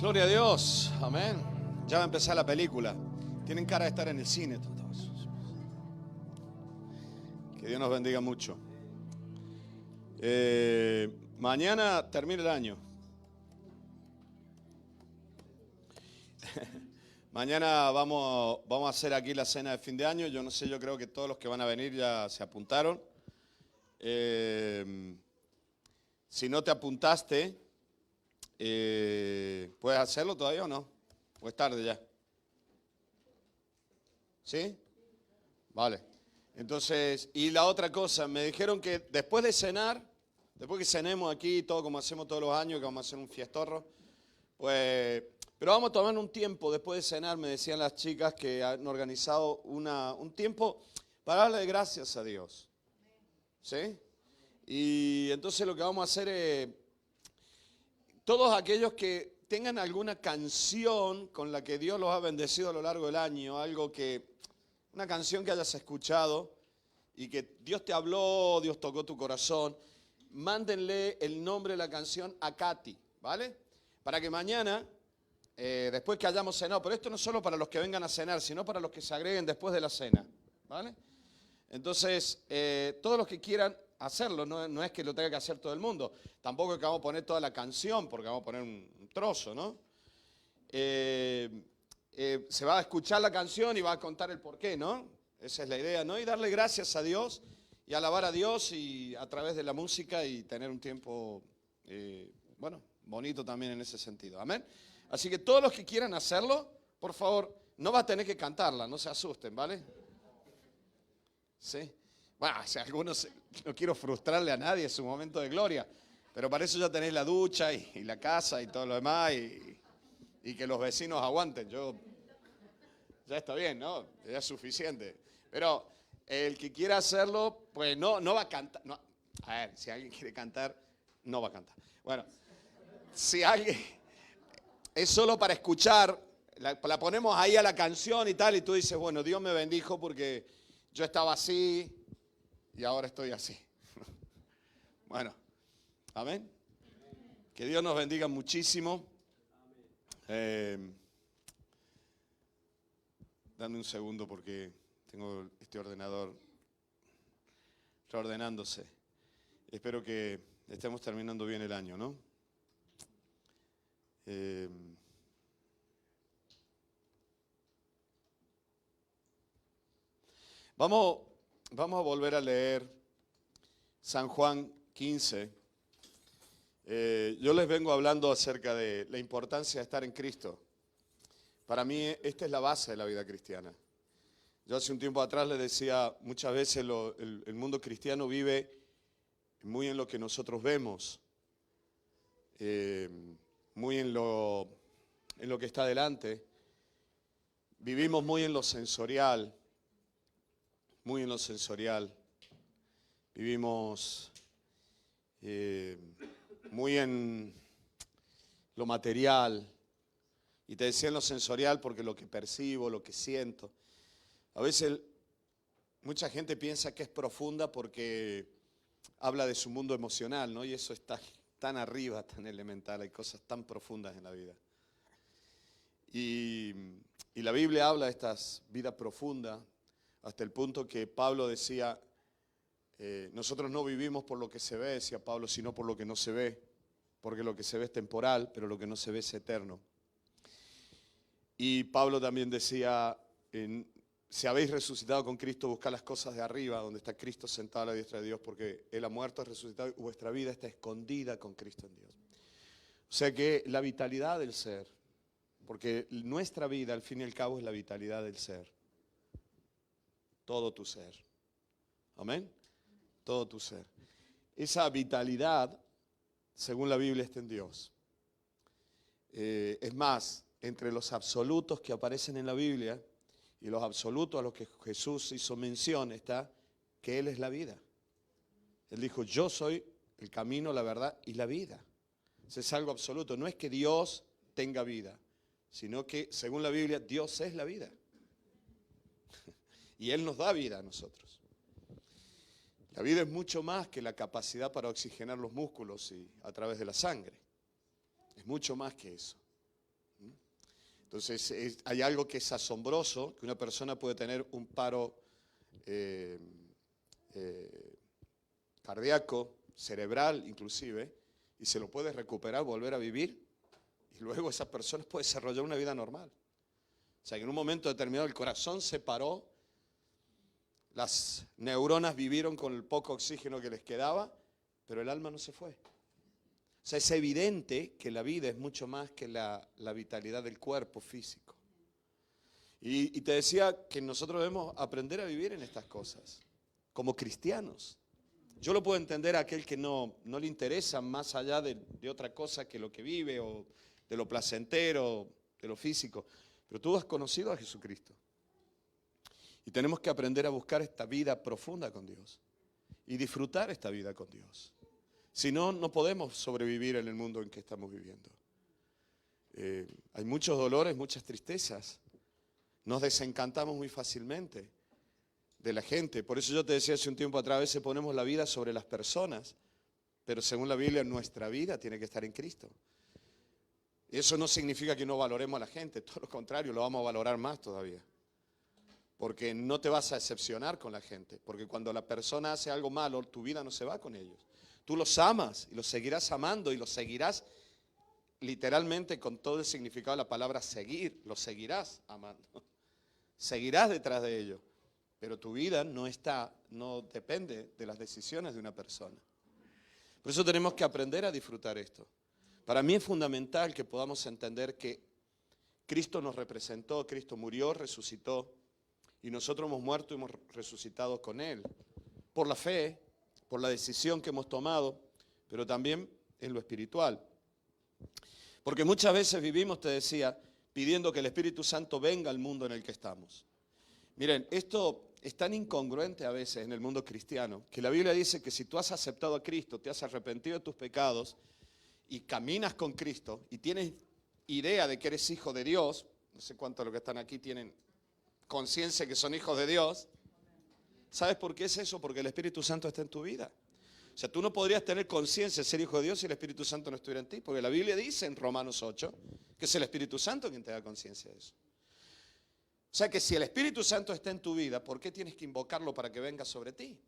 Gloria a Dios, amén. Ya va a empezar la película. Tienen cara de estar en el cine todos. Que Dios nos bendiga mucho. Mañana termina el año. Mañana vamos a hacer aquí la cena de fin de año. Yo no sé, yo creo que todos los que van a venir ya se apuntaron. Si no te apuntaste, ¿puedes hacerlo todavía o no? ¿O es tarde ya? ¿Sí? Vale. Entonces, y la otra cosa, me dijeron que después de cenar, después que cenemos aquí, todo como hacemos todos los años, que vamos a hacer un fiestorro, pues, pero vamos a tomar un tiempo después de cenar, me decían las chicas que han organizado un tiempo para darle gracias a Dios. ¿Sí? Y entonces lo que vamos a hacer es, todos aquellos que tengan alguna canción con la que Dios los ha bendecido a lo largo del año, una canción que hayas escuchado y que Dios te habló, Dios tocó tu corazón, mándenle el nombre de la canción a Katy, ¿vale? Para que mañana, después que hayamos cenado, pero esto no es solo para los que vengan a cenar, sino para los que se agreguen después de la cena, ¿vale? Entonces, todos los que quieran hacerlo, no es que lo tenga que hacer todo el mundo, tampoco es que vamos a poner toda la canción, porque vamos a poner un trozo, ¿no? Se va a escuchar la canción y va a contar el porqué, ¿no? Esa es la idea, ¿no? Y darle gracias a Dios y alabar a Dios y a través de la música y tener un tiempo, bonito también en ese sentido. Amén. Así que todos los que quieran hacerlo, por favor, no va a tener que cantarla, no se asusten, ¿vale? Sí. Bueno, si algunos, no quiero frustrarle a nadie, es un momento de gloria, pero para eso ya tenéis la ducha y la casa y todo lo demás y que los vecinos aguanten. Ya está bien, ¿no? Ya es suficiente. Pero el que quiera hacerlo, pues no va a cantar. No. A ver, si alguien quiere cantar, no va a cantar. Bueno, si alguien es solo para escuchar, la ponemos ahí a la canción y tal, y tú dices, bueno, Dios me bendijo porque yo estaba así y ahora estoy así. Bueno, amén. Que Dios nos bendiga muchísimo. Dame un segundo porque tengo este ordenador reordenándose. Espero que estemos terminando bien el año, ¿no? Vamos a volver a leer San Juan 15. Yo les vengo hablando acerca de la importancia de estar en Cristo. Para mí esta es la base de la vida cristiana. Yo hace un tiempo atrás les decía, muchas veces el mundo cristiano vive muy en lo que nosotros vemos, muy en lo que está delante. Vivimos muy en lo sensorial, muy en lo sensorial. Vivimos muy en lo material. Y te decía en lo sensorial porque lo que percibo, lo que siento. A veces mucha gente piensa que es profunda porque habla de su mundo emocional, ¿no? Y eso está tan arriba, tan elemental, hay cosas tan profundas en la vida. Y la Biblia habla de estas vidas profundas hasta el punto que Pablo decía, nosotros no vivimos por lo que se ve, decía Pablo, sino por lo que no se ve, porque lo que se ve es temporal, pero lo que no se ve es eterno. Y Pablo también decía, si habéis resucitado con Cristo, buscad las cosas de arriba, donde está Cristo sentado a la diestra de Dios, porque Él ha muerto, ha resucitado, y vuestra vida está escondida con Cristo en Dios. O sea que la vitalidad del ser, porque nuestra vida al fin y al cabo es la vitalidad del ser. Todo tu ser. Amén. Todo tu ser. Esa vitalidad, según la Biblia, está en Dios. Es más, entre los absolutos que aparecen en la Biblia y los absolutos a los que Jesús hizo mención está que Él es la vida. Él dijo, yo soy el camino, la verdad y la vida. Eso es algo absoluto. No es que Dios tenga vida, sino que, según la Biblia, Dios es la vida. Y Él nos da vida a nosotros. La vida es mucho más que la capacidad para oxigenar los músculos y a través de la sangre. Es mucho más que eso. Entonces hay algo que es asombroso, que una persona puede tener un paro cardíaco, cerebral inclusive, y se lo puede recuperar, volver a vivir, y luego esa persona puede desarrollar una vida normal. O sea, que en un momento determinado el corazón se paró, las neuronas vivieron con el poco oxígeno que les quedaba, pero el alma no se fue. O sea, es evidente que la vida es mucho más que la vitalidad del cuerpo físico. Y te decía que nosotros debemos aprender a vivir en estas cosas, como cristianos. Yo lo puedo entender a aquel que no le interesa más allá de otra cosa que lo que vive, o de lo placentero, de lo físico. Pero tú has conocido a Jesucristo. Y tenemos que aprender a buscar esta vida profunda con Dios y disfrutar esta vida con Dios. Si no, no podemos sobrevivir en el mundo en que estamos viviendo. Hay muchos dolores, muchas tristezas. Nos desencantamos muy fácilmente de la gente. Por eso yo te decía hace un tiempo atrás, a veces ponemos la vida sobre las personas, pero según la Biblia, nuestra vida tiene que estar en Cristo. Y eso no significa que no valoremos a la gente, todo lo contrario, lo vamos a valorar más todavía. Porque no te vas a decepcionar con la gente, porque cuando la persona hace algo malo, tu vida no se va con ellos. Tú los amas y los seguirás amando y los seguirás literalmente con todo el significado de la palabra seguir, los seguirás amando. Seguirás detrás de ellos, pero tu vida no depende de las decisiones de una persona. Por eso tenemos que aprender a disfrutar esto. Para mí es fundamental que podamos entender que Cristo nos representó, Cristo murió, resucitó, y nosotros hemos muerto y hemos resucitado con Él, por la fe, por la decisión que hemos tomado, pero también en lo espiritual. Porque muchas veces vivimos, te decía, pidiendo que el Espíritu Santo venga al mundo en el que estamos. Miren, esto es tan incongruente a veces en el mundo cristiano, que la Biblia dice que si tú has aceptado a Cristo, te has arrepentido de tus pecados y caminas con Cristo y tienes idea de que eres hijo de Dios, no sé cuántos de los que están aquí tienen conciencia que son hijos de Dios. ¿Sabes por qué es eso? Porque el Espíritu Santo está en tu vida. O sea, tú no podrías tener conciencia de ser hijo de Dios si el Espíritu Santo no estuviera en ti, porque la Biblia dice en Romanos 8 que es el Espíritu Santo quien te da conciencia de eso. O sea que si el Espíritu Santo está en tu vida, ¿por qué tienes que invocarlo para que venga sobre ti?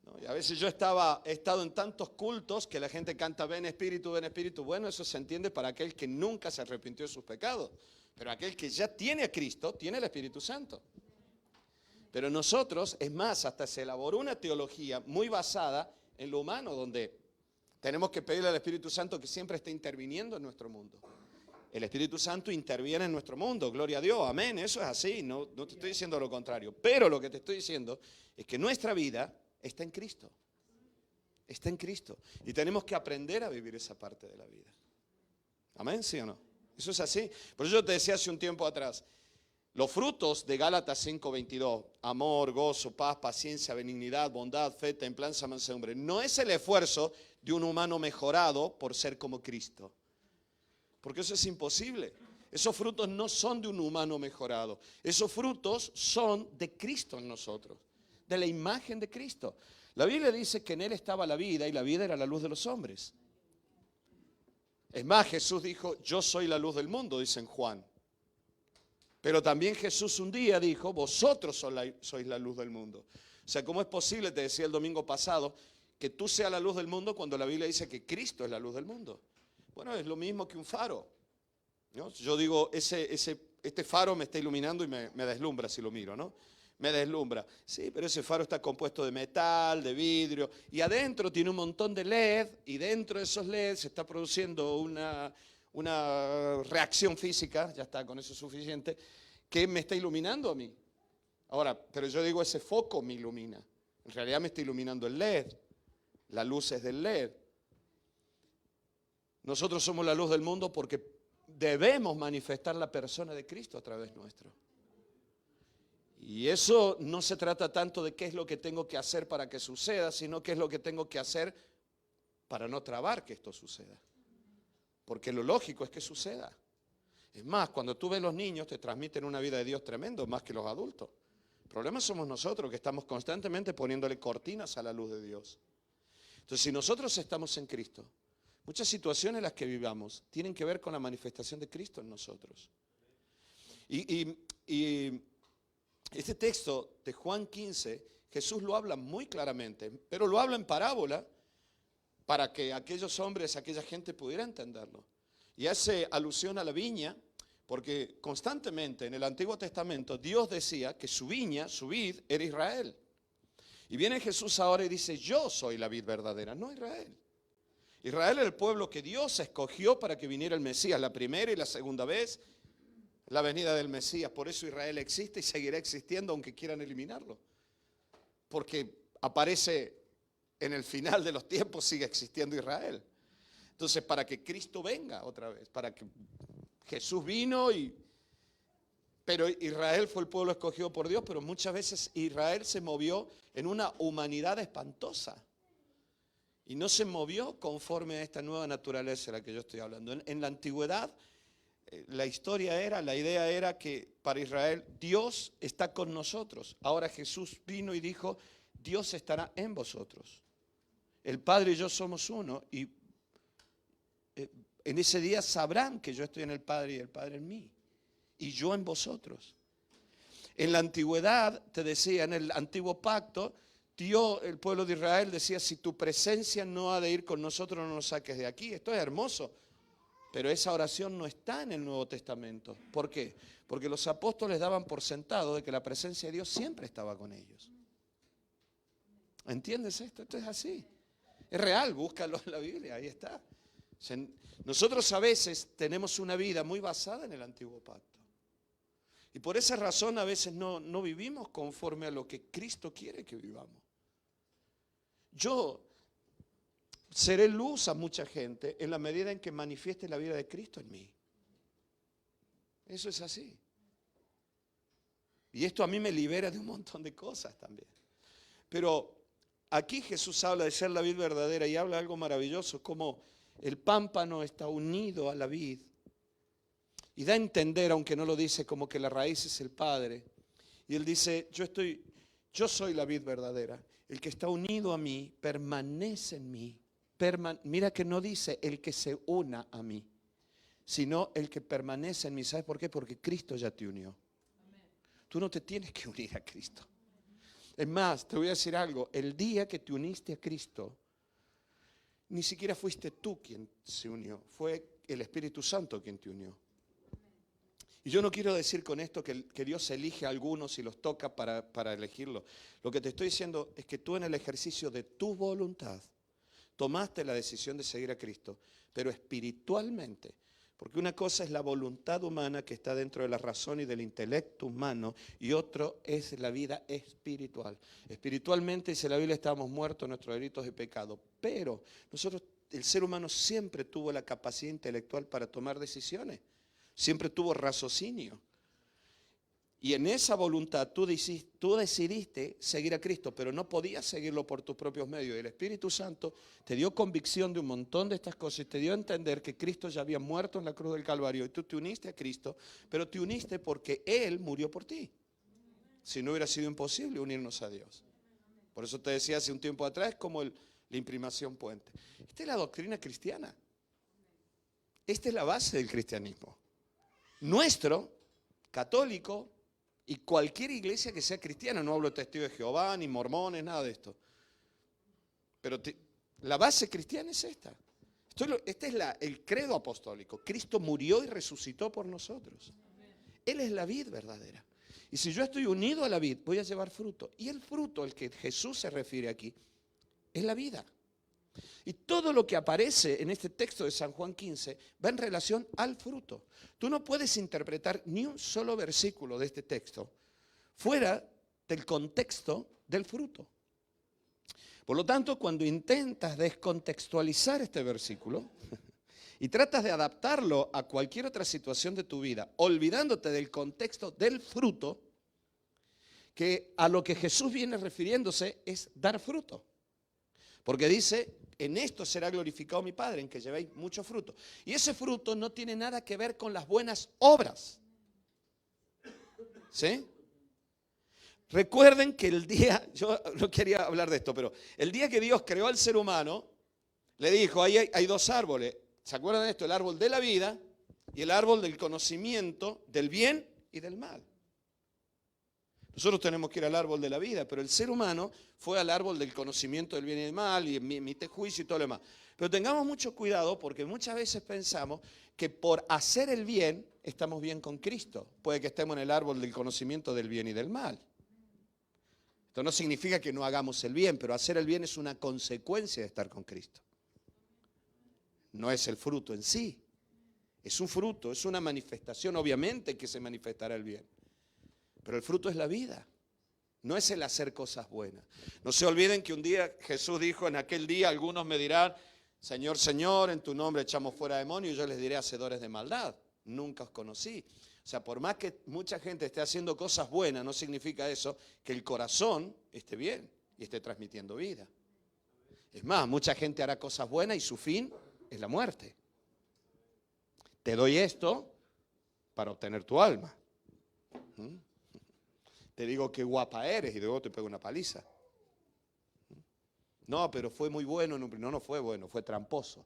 ¿No? Y a veces yo he estado en tantos cultos que la gente canta ven Espíritu, ven Espíritu. Bueno, eso se entiende para aquel que nunca se arrepintió de sus pecados. Pero aquel que ya tiene a Cristo, tiene el Espíritu Santo. Pero nosotros, es más, hasta se elaboró una teología muy basada en lo humano, donde tenemos que pedirle al Espíritu Santo que siempre esté interviniendo en nuestro mundo. El Espíritu Santo interviene en nuestro mundo, gloria a Dios, amén, eso es así, no te estoy diciendo lo contrario. Pero lo que te estoy diciendo es que nuestra vida está en Cristo. Está en Cristo. Y tenemos que aprender a vivir esa parte de la vida. Amén, ¿sí o no? Eso es así. Por eso yo te decía hace un tiempo atrás, los frutos de Gálatas 5:22, amor, gozo, paz, paciencia, benignidad, bondad, fe, templanza, mansedumbre, no es el esfuerzo de un humano mejorado por ser como Cristo. Porque eso es imposible. Esos frutos no son de un humano mejorado. Esos frutos son de Cristo en nosotros, de la imagen de Cristo. La Biblia dice que en Él estaba la vida y la vida era la luz de los hombres. Es más, Jesús dijo, yo soy la luz del mundo, dice en Juan. Pero también Jesús un día dijo, vosotros sois la luz del mundo. O sea, ¿cómo es posible, te decía el domingo pasado, que tú seas la luz del mundo cuando la Biblia dice que Cristo es la luz del mundo? Bueno, es lo mismo que un faro, ¿no? Yo digo, este faro me está iluminando y me deslumbra si lo miro, ¿no? Me deslumbra. Sí, pero ese faro está compuesto de metal, de vidrio, y adentro tiene un montón de LED, y dentro de esos LED se está produciendo una reacción física, ya está, con eso es suficiente, que me está iluminando a mí. Ahora, pero yo digo, ese foco me ilumina. En realidad me está iluminando el LED, la luz es del LED. Nosotros somos la luz del mundo porque debemos manifestar la persona de Cristo a través nuestro. Y eso no se trata tanto de qué es lo que tengo que hacer para que suceda, sino qué es lo que tengo que hacer para no trabar que esto suceda. Porque lo lógico es que suceda. Es más, cuando tú ves los niños te transmiten una vida de Dios tremendo, más que los adultos. El problema somos nosotros que estamos constantemente poniéndole cortinas a la luz de Dios. Entonces, si nosotros estamos en Cristo, muchas situaciones en las que vivamos tienen que ver con la manifestación de Cristo en nosotros. Y este texto de Juan 15, Jesús lo habla muy claramente, pero lo habla en parábola para que aquellos hombres, aquella gente pudiera entenderlo. Y hace alusión a la viña, porque constantemente en el Antiguo Testamento Dios decía que su viña, su vid, era Israel. Y viene Jesús ahora y dice, yo soy la vid verdadera, no Israel. Israel era el pueblo que Dios escogió para que viniera el Mesías, la primera y la segunda vez, la venida del Mesías. Por eso Israel existe y seguirá existiendo aunque quieran eliminarlo. Porque aparece en el final de los tiempos, sigue existiendo Israel. Entonces, para que Cristo venga otra vez, para que Jesús vino, pero Israel fue el pueblo escogido por Dios, pero muchas veces Israel se movió en una humanidad espantosa. Y no se movió conforme a esta nueva naturaleza de la que yo estoy hablando. En la antigüedad, la idea era que para Israel Dios está con nosotros. Ahora Jesús vino y dijo, Dios estará en vosotros. El Padre y yo somos uno y en ese día sabrán que yo estoy en el Padre y el Padre en mí y yo en vosotros. En la antigüedad, te decía, en el antiguo pacto, Dios, el pueblo de Israel decía, si tu presencia no ha de ir con nosotros, no nos saques de aquí. Esto es hermoso. Pero esa oración no está en el Nuevo Testamento. ¿Por qué? Porque los apóstoles daban por sentado de que la presencia de Dios siempre estaba con ellos. ¿Entiendes esto? Esto es así. Es real, búscalo en la Biblia, ahí está. Nosotros a veces tenemos una vida muy basada en el Antiguo Pacto. Y por esa razón a veces no vivimos conforme a lo que Cristo quiere que vivamos. Yo seré luz a mucha gente en la medida en que manifieste la vida de Cristo en mí. Eso es así. Y esto a mí me libera de un montón de cosas también. Pero aquí Jesús habla de ser la vid verdadera y habla de algo maravilloso, como el pámpano está unido a la vid. Y da a entender, aunque no lo dice, como que la raíz es el Padre. Y él dice, yo soy la vid verdadera. El que está unido a mí permanece en mí. Mira que no dice el que se una a mí, sino el que permanece en mí. ¿Sabes por qué? Porque Cristo ya te unió. Tú no te tienes que unir a Cristo. Es más, te voy a decir algo. El día que te uniste a Cristo, ni siquiera fuiste tú quien se unió. Fue el Espíritu Santo quien te unió. Y yo no quiero decir con esto que Dios elige a algunos y los toca para elegirlo. Lo que te estoy diciendo es que tú en el ejercicio de tu voluntad tomaste la decisión de seguir a Cristo, pero espiritualmente. Porque una cosa es la voluntad humana que está dentro de la razón y del intelecto humano y otro es la vida espiritual. Espiritualmente, dice la Biblia, estábamos muertos en nuestros delitos y pecados, pero nosotros, el ser humano siempre tuvo la capacidad intelectual para tomar decisiones. Siempre tuvo raciocinio. Y en esa voluntad tú decidiste seguir a Cristo, pero no podías seguirlo por tus propios medios. Y el Espíritu Santo te dio convicción de un montón de estas cosas y te dio a entender que Cristo ya había muerto en la cruz del Calvario. Y tú te uniste a Cristo, pero te uniste porque Él murió por ti. Si no hubiera sido imposible unirnos a Dios. Por eso te decía hace un tiempo atrás, como la imprimación puente. Esta es la doctrina cristiana. Esta es la base del cristianismo. Nuestro, católico, y cualquier iglesia que sea cristiana, no hablo de testigos de Jehová, ni mormones, nada de esto. Pero la base cristiana es esta. Este es el credo apostólico. Cristo murió y resucitó por nosotros. Él es la vid verdadera. Y si yo estoy unido a la vid, voy a llevar fruto. Y el fruto al que Jesús se refiere aquí es la vida. Y todo lo que aparece en este texto de San Juan 15 va en relación al fruto. Tú no puedes interpretar ni un solo versículo de este texto fuera del contexto del fruto. Por lo tanto, cuando intentas descontextualizar este versículo y tratas de adaptarlo a cualquier otra situación de tu vida, olvidándote del contexto del fruto, que a lo que Jesús viene refiriéndose es dar fruto. Porque dice, en esto será glorificado mi Padre, en que llevéis mucho fruto. Y ese fruto no tiene nada que ver con las buenas obras. ¿Sí? Recuerden que el día, yo no quería hablar de esto, pero el día que Dios creó al ser humano, le dijo, hay dos árboles. ¿Se acuerdan de esto? El árbol de la vida y el árbol del conocimiento del bien y del mal. Nosotros tenemos que ir al árbol de la vida, pero el ser humano fue al árbol del conocimiento del bien y del mal y emite juicio y todo lo demás. Pero tengamos mucho cuidado porque muchas veces pensamos que por hacer el bien estamos bien con Cristo. Puede que estemos en el árbol del conocimiento del bien y del mal. Esto no significa que no hagamos el bien, pero hacer el bien es una consecuencia de estar con Cristo. No es el fruto en sí. Es un fruto, es una manifestación, obviamente que se manifestará el bien. Pero el fruto es la vida, no es el hacer cosas buenas. No se olviden que un día Jesús dijo, en aquel día algunos me dirán, Señor, Señor, en tu nombre echamos fuera demonios, y yo les diré hacedores de maldad, nunca os conocí. O sea, por más que mucha gente esté haciendo cosas buenas, no significa eso que el corazón esté bien y esté transmitiendo vida. Es más, mucha gente hará cosas buenas y su fin es la muerte. Te doy esto para obtener tu alma. Te digo qué guapa eres y luego te pego una paliza. No, pero fue muy bueno. No fue bueno, fue tramposo.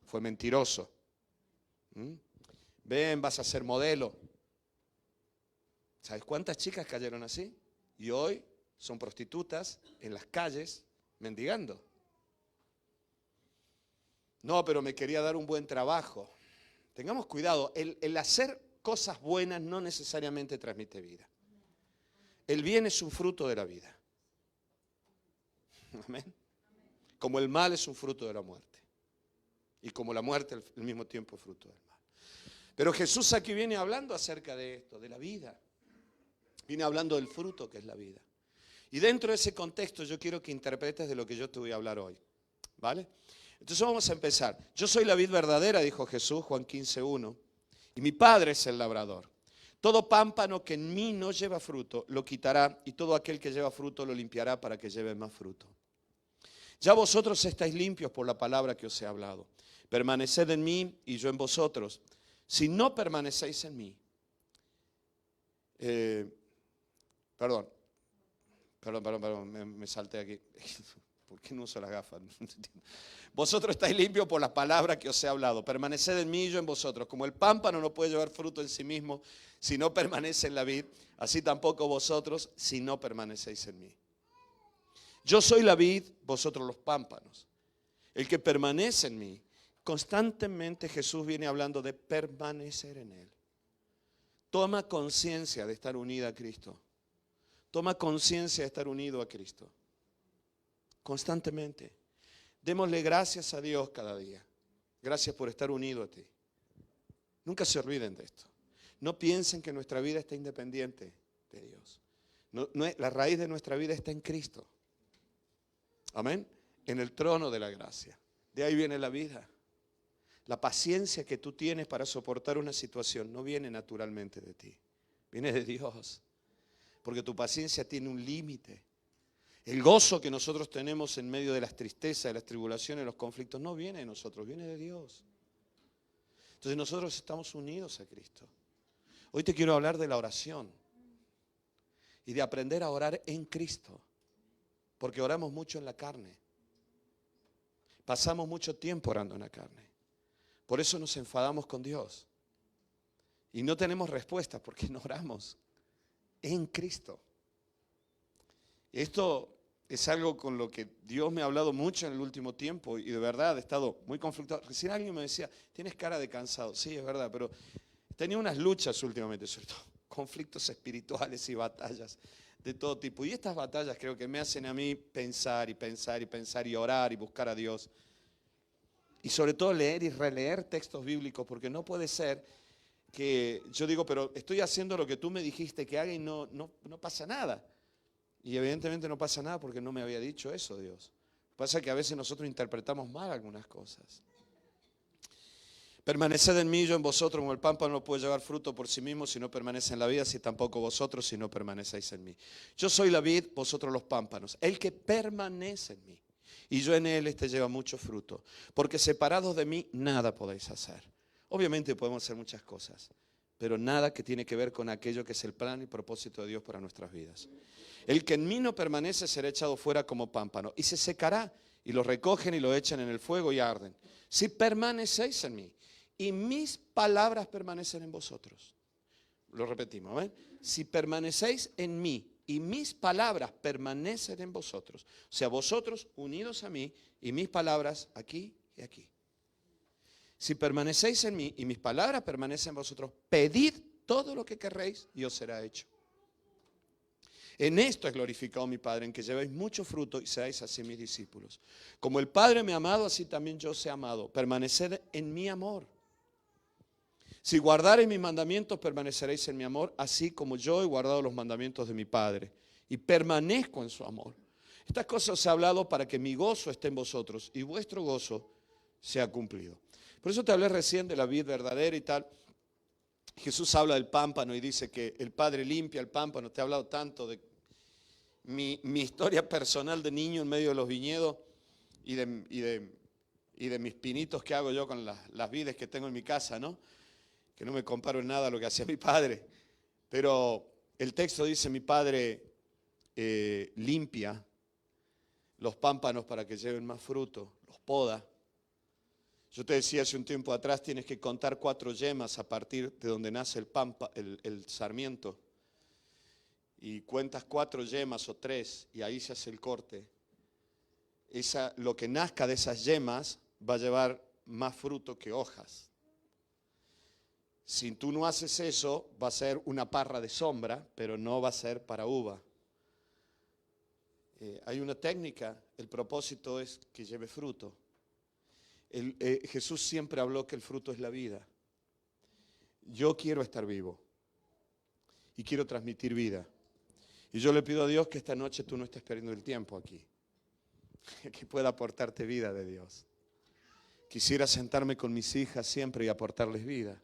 Fue mentiroso. Ven, vas a ser modelo. ¿Sabes cuántas chicas cayeron así? Y hoy son prostitutas en las calles mendigando. No, pero me quería dar un buen trabajo. Tengamos cuidado, el hacer cosas buenas no necesariamente transmite vida. El bien es un fruto de la vida. Amén. Como el mal es un fruto de la muerte. Y como la muerte al mismo tiempo es fruto del mal. Pero Jesús aquí viene hablando acerca de esto, de la vida. Viene hablando del fruto que es la vida. Y dentro de ese contexto yo quiero que interpretes de lo que yo te voy a hablar hoy. ¿Vale? Entonces vamos a empezar. Yo soy la vid verdadera, dijo Jesús, Juan 15:1. Y mi Padre es el labrador. Todo pámpano que en mí no lleva fruto, lo quitará, y todo aquel que lleva fruto lo limpiará para que lleve más fruto. Ya vosotros estáis limpios por la palabra que os he hablado. Permaneced en mí y yo en vosotros. Si no permanecéis en mí. Perdón, me salté aquí. ¿Por qué no uso las gafas? Vosotros estáis limpios por la palabra que os he hablado. Permaneced en mí y yo en vosotros. Como el pámpano no puede llevar fruto en sí mismo si no permanece en la vid, así tampoco vosotros si no permanecéis en mí. Yo soy la vid, vosotros los pámpanos. El que permanece en mí, constantemente Jesús viene hablando de permanecer en él. Toma conciencia de estar unida a Cristo. Toma conciencia de estar unido a Cristo. Constantemente. Démosle gracias a Dios cada día. Gracias por estar unido a ti. Nunca se olviden de esto. No piensen que nuestra vida está independiente de Dios. La raíz de nuestra vida está en Cristo. Amén. En el trono de la gracia. De ahí viene la vida. La paciencia que tú tienes para soportar una situación no viene naturalmente de ti. Viene de Dios. Porque tu paciencia tiene un límite. El gozo que nosotros tenemos en medio de las tristezas, de las tribulaciones, de los conflictos, no viene de nosotros, viene de Dios. Entonces nosotros estamos unidos a Cristo. Hoy te quiero hablar de la oración y de aprender a orar en Cristo, porque oramos mucho en la carne. Pasamos mucho tiempo orando en la carne. Por eso nos enfadamos con Dios y no tenemos respuesta porque no oramos en Cristo. Esto es algo con lo que Dios me ha hablado mucho en el último tiempo y de verdad he estado muy conflictuado. Recién alguien me decía, tienes cara de cansado. Sí, es verdad, pero tenía unas luchas últimamente, sobre todo conflictos espirituales y batallas de todo tipo. Y estas batallas creo que me hacen a mí pensar y pensar y pensar y orar y buscar a Dios. Y sobre todo leer y releer textos bíblicos, porque no puede ser que yo digo, pero estoy haciendo lo que tú me dijiste que haga y no pasa nada. Y evidentemente no pasa nada porque no me había dicho eso Dios. Pasa que a veces nosotros interpretamos mal algunas cosas. Permaneced en mí, yo en vosotros, como el pámpano no puede llevar fruto por sí mismo si no permanece en la vida, si tampoco vosotros si no permanecéis en mí. Yo soy la vid, vosotros los pámpanos. El que permanece en mí y yo en él, este lleva mucho fruto. Porque separados de mí nada podéis hacer. Obviamente podemos hacer muchas cosas, pero nada que tiene que ver con aquello que es el plan y propósito de Dios para nuestras vidas. El que en mí no permanece será echado fuera como pámpano y se secará, y lo recogen y lo echan en el fuego y arden. Si permanecéis en mí y mis palabras permanecen en vosotros, Lo repetimos, ¿ven? Si permanecéis en mí y mis palabras permanecen en vosotros, o sea, vosotros unidos a mí y mis palabras aquí y aquí. Si permanecéis en mí y mis palabras permanecen en vosotros, pedid todo lo que querréis y os será hecho. En esto es glorificado mi Padre, en que llevéis mucho fruto y seáis así mis discípulos. Como el Padre me ha amado, así también yo os he amado. Permaneced en mi amor. Si guardareis mis mandamientos, permaneceréis en mi amor, así como yo he guardado los mandamientos de mi Padre. Y permanezco en su amor. Estas cosas os he hablado para que mi gozo esté en vosotros y vuestro gozo sea cumplido. Por eso te hablé recién de la vid verdadera y tal. Jesús habla del pámpano y dice que el Padre limpia el pámpano. Te he hablado tanto de mi historia personal de niño en medio de los viñedos y de mis pinitos que hago yo con las vides que tengo en mi casa, ¿no? Que no me comparo en nada a lo que hacía mi padre. Pero el texto dice, mi Padre limpia los pámpanos para que lleven más fruto, los poda. Yo te decía hace un tiempo atrás, tienes que contar 4 yemas a partir de donde nace el sarmiento. Y cuentas 4 yemas o 3 y ahí se hace el corte. Lo que nazca de esas yemas va a llevar más fruto que hojas. Si tú no haces eso, va a ser una parra de sombra, pero no va a ser para uva. Hay una técnica, el propósito es que lleve fruto. Jesús siempre habló que el fruto es la vida. Yo quiero estar vivo y quiero transmitir vida. Y yo le pido a Dios que esta noche tú no estés perdiendo el tiempo aquí, que pueda aportarte vida de Dios. Quisiera sentarme con mis hijas siempre y aportarles vida.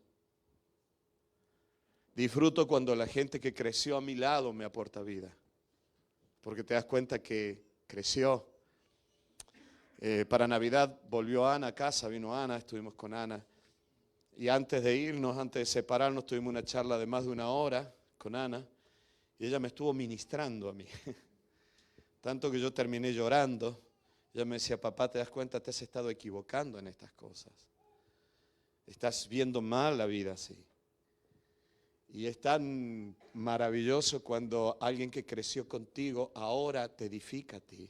Disfruto cuando la gente que creció a mi lado me aporta vida, porque te das cuenta que creció. Para Navidad volvió Ana a casa, vino Ana, estuvimos con Ana. Y antes de irnos, antes de separarnos, tuvimos una charla de más de 1 hora con Ana. Y ella me estuvo ministrando a mí. Tanto que yo terminé llorando. Ella me decía, papá, ¿te das cuenta? Te has estado equivocando en estas cosas. Estás viendo mal la vida así. Y es tan maravilloso cuando alguien que creció contigo ahora te edifica a ti.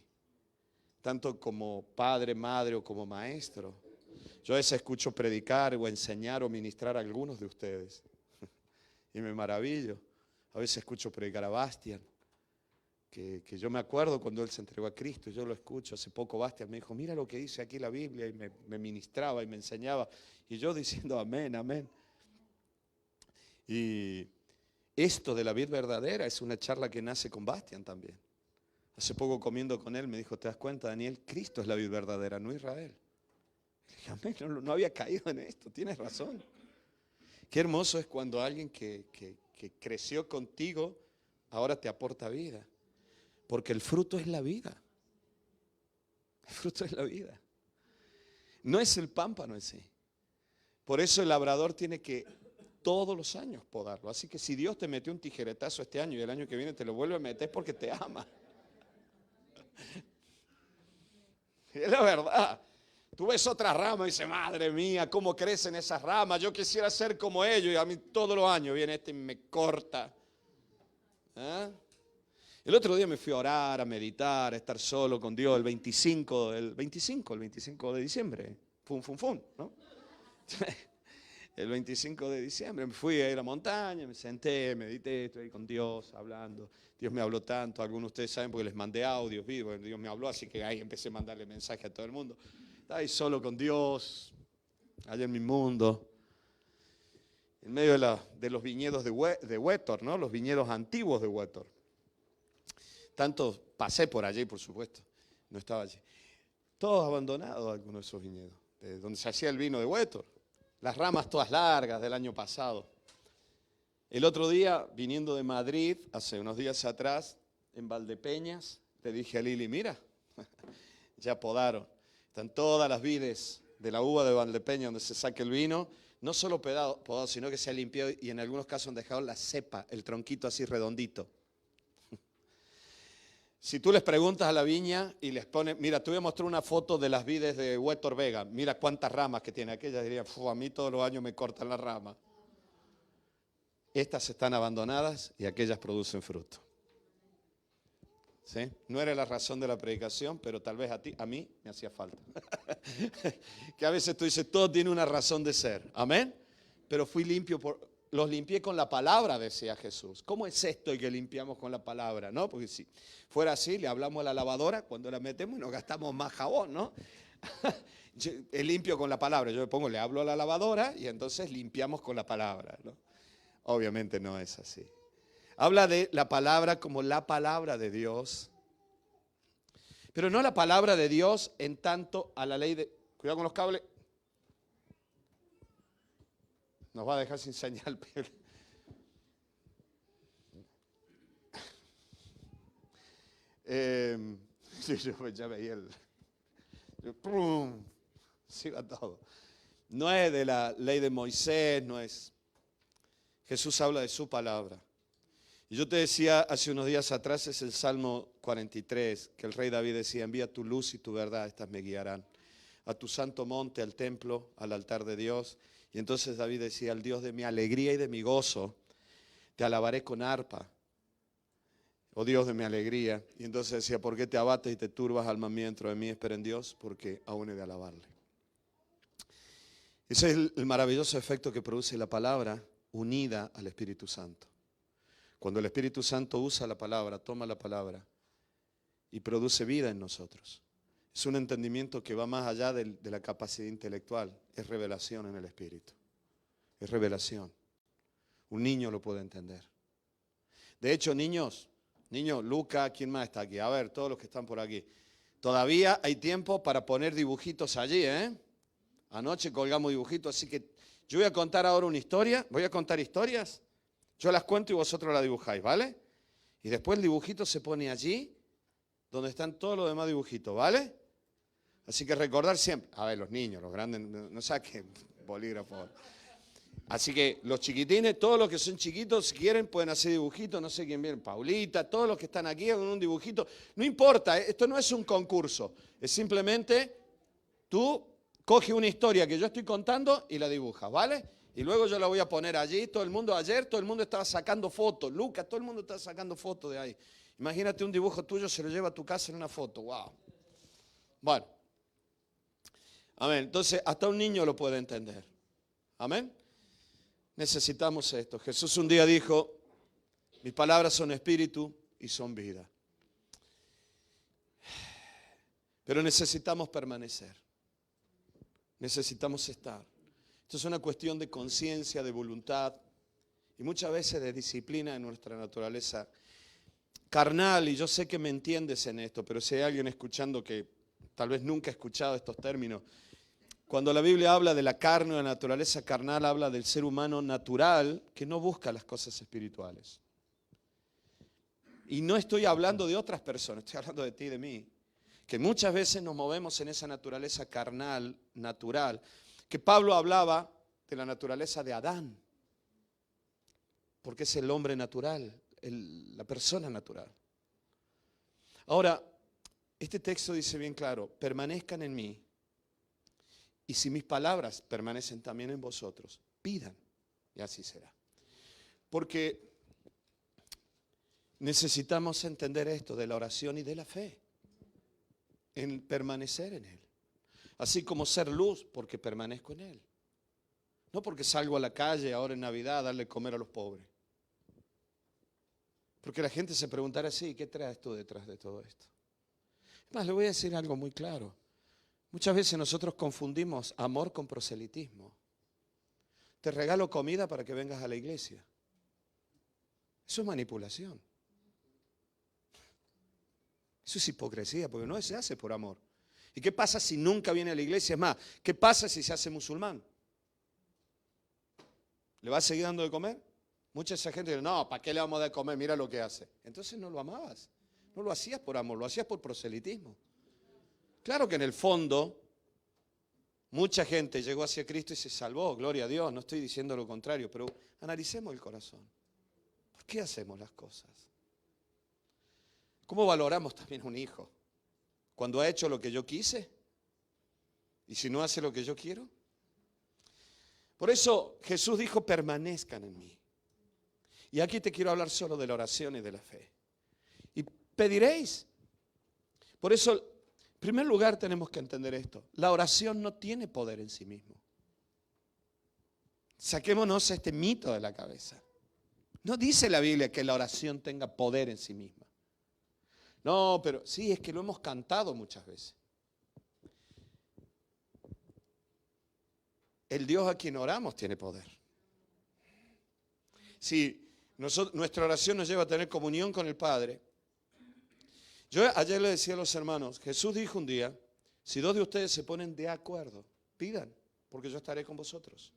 Tanto como padre, madre o como maestro. Yo a veces escucho predicar o enseñar o ministrar a algunos de ustedes. Y me maravillo. A veces escucho predicar a Bastian, que yo me acuerdo cuando él se entregó a Cristo, yo lo escucho. Hace poco Bastian me dijo, mira lo que dice aquí la Biblia, y me ministraba y me enseñaba. Y yo diciendo amén, amén. Y esto de la vid verdadera es una charla que nace con Bastian también. Hace poco comiendo con él me dijo, ¿te das cuenta, Daniel? Cristo es la vid verdadera, no Israel. Le dije, amén, no había caído en esto, tienes razón. Qué hermoso es cuando alguien que creció contigo ahora te aporta vida. Porque el fruto es la vida. El fruto es la vida. No es el pámpano en sí. Por eso el labrador tiene que todos los años podarlo. Así que si Dios te metió un tijeretazo este año y el año que viene te lo vuelve a meter, es porque te ama. Es la verdad. Tú ves otra rama y dices, madre mía, cómo crecen esas ramas. Yo quisiera ser como ellos. Y a mí todos los años viene este y me corta. ¿Eh? El otro día me fui a orar, a meditar, a estar solo con Dios el 25 de diciembre. Fum, ¿no? El 25 de diciembre me fui a ir a la montaña, me senté, medité, estoy ahí con Dios hablando. Dios me habló tanto, algunos de ustedes saben porque les mandé audios, vivos. Dios me habló, así que ahí empecé a mandarle mensaje a todo el mundo. Estaba ahí solo con Dios, allá en mi mundo, en medio de los viñedos de Wetor, ¿no? Los viñedos antiguos de Wetor. Tanto pasé por allí, por supuesto, no estaba allí. Todos abandonados algunos de esos viñedos, de donde se hacía el vino de Wetor. Las ramas todas largas del año pasado. El otro día, viniendo de Madrid, hace unos días atrás, en Valdepeñas, le dije a Lili, mira, ya podaron. Están todas las vides de la uva de Valdepeñas donde se saca el vino, no solo podado, sino que se ha limpiado y en algunos casos han dejado la cepa, el tronquito así redondito. Si tú les preguntas a la viña y les pones, mira, te voy a mostrar una foto de las vides de Wetor Vega, mira cuántas ramas que tiene aquella, diría, a mí todos los años me cortan las ramas. estas están abandonadas y aquellas producen fruto. ¿Sí? No era la razón de la predicación, pero tal vez a mí me hacía falta. Que a veces tú dices, todo tiene una razón de ser. Amén. Pero fui limpio, los limpié con la palabra, decía Jesús. ¿Cómo es esto que limpiamos con la palabra? ¿No? Porque si fuera así, le hablamos a la lavadora, cuando la metemos nos gastamos más jabón, ¿no? Es limpio con la palabra. Yo le hablo a la lavadora y entonces limpiamos con la palabra, ¿no? Obviamente no es así. Habla de la palabra como la palabra de Dios. Pero no la palabra de Dios en tanto a la ley de... Cuidado con los cables. Nos va a dejar sin señal. Yo ya veía el... ¡Pum! Sí va todo. No es de la ley de Moisés, no es... Jesús habla de su palabra. Y yo te decía hace unos días atrás, es el Salmo 43, que el rey David decía, envía tu luz y tu verdad, estas me guiarán. A tu santo monte, al templo, al altar de Dios. Y entonces David decía, al Dios de mi alegría y de mi gozo, te alabaré con arpa. Oh Dios de mi alegría. Y entonces decía, ¿por qué te abates y te turbas, alma mía, dentro de mí? Espera en Dios, porque aún he de alabarle. Ese es el maravilloso efecto que produce la palabra unida al Espíritu Santo. Cuando el Espíritu Santo usa la palabra, toma la palabra y produce vida en nosotros. Es un entendimiento que va más allá de la capacidad intelectual. Es revelación en el Espíritu. Es revelación. Un niño lo puede entender. De hecho, niños, Luca, ¿quién más está aquí? A ver, todos los que están por aquí. Todavía hay tiempo para poner dibujitos allí, ¿eh? Anoche colgamos dibujitos, así que yo voy a contar ahora una historia. Voy a contar historias. Yo las cuento y vosotros las dibujáis, ¿vale? Y después el dibujito se pone allí, donde están todos los demás dibujitos, ¿vale? Así que recordar siempre, a ver, los niños, los grandes, no saquen bolígrafo. Así que los chiquitines, todos los que son chiquitos, si quieren, pueden hacer dibujitos, no sé quién viene, Paulita, todos los que están aquí con un dibujito. No importa, esto no es un concurso, es simplemente tú coges una historia que yo estoy contando y la dibujas, ¿vale? Y luego yo la voy a poner allí. Todo el mundo estaba sacando fotos. Lucas, todo el mundo estaba sacando fotos de ahí. Imagínate un dibujo tuyo, se lo lleva a tu casa en una foto. ¡Wow! Bueno. Amén. Entonces, hasta un niño lo puede entender. Amén. Necesitamos esto. Jesús un día dijo, mis palabras son espíritu y son vida. Pero necesitamos permanecer. Necesitamos estar. Esto es una cuestión de conciencia, de voluntad y muchas veces de disciplina en nuestra naturaleza carnal. Y yo sé que me entiendes en esto, pero si hay alguien escuchando que tal vez nunca ha escuchado estos términos, cuando la Biblia habla de la carne o la naturaleza carnal, habla del ser humano natural que no busca las cosas espirituales. Y no estoy hablando de otras personas, estoy hablando de ti y de mí, que muchas veces nos movemos en esa naturaleza carnal, natural, que Pablo hablaba de la naturaleza de Adán, porque es el hombre natural, la persona natural. Ahora, este texto dice bien claro, permanezcan en mí, y si mis palabras permanecen también en vosotros, pidan, y así será. Porque necesitamos entender esto de la oración y de la fe, en permanecer en Él. Así como ser luz, porque permanezco en Él. No porque salgo a la calle ahora en Navidad a darle comer a los pobres. Porque la gente se preguntará así, ¿qué traes tú detrás de todo esto? Es más, le voy a decir algo muy claro. Muchas veces nosotros confundimos amor con proselitismo. Te regalo comida para que vengas a la iglesia. Eso es manipulación. Eso es hipocresía, porque no se hace por amor. ¿Y qué pasa si nunca viene a la iglesia? Es más, ¿qué pasa si se hace musulmán? ¿Le vas a seguir dando de comer? Mucha esa gente dice, no, ¿para qué le vamos a dar de comer? Mira lo que hace. Entonces no lo amabas. No lo hacías por amor, lo hacías por proselitismo. Claro que en el fondo, mucha gente llegó hacia Cristo y se salvó, gloria a Dios, no estoy diciendo lo contrario, pero analicemos el corazón. ¿Por qué hacemos las cosas? ¿Cómo valoramos también a un hijo? Cuando ha hecho lo que yo quise, y si no hace lo que yo quiero. Por eso Jesús dijo, permanezcan en mí. Y aquí te quiero hablar solo de la oración y de la fe. Y pediréis. Por eso, en primer lugar, tenemos que entender esto. La oración no tiene poder en sí mismo. Saquémonos este mito de la cabeza. No dice la Biblia que la oración tenga poder en sí misma. No, pero sí, es que lo hemos cantado muchas veces. El Dios a quien oramos tiene poder. Si nuestra oración nos lleva a tener comunión con el Padre. Yo ayer le decía a los hermanos, Jesús dijo un día, si 2 de ustedes se ponen de acuerdo, pidan, porque yo estaré con vosotros.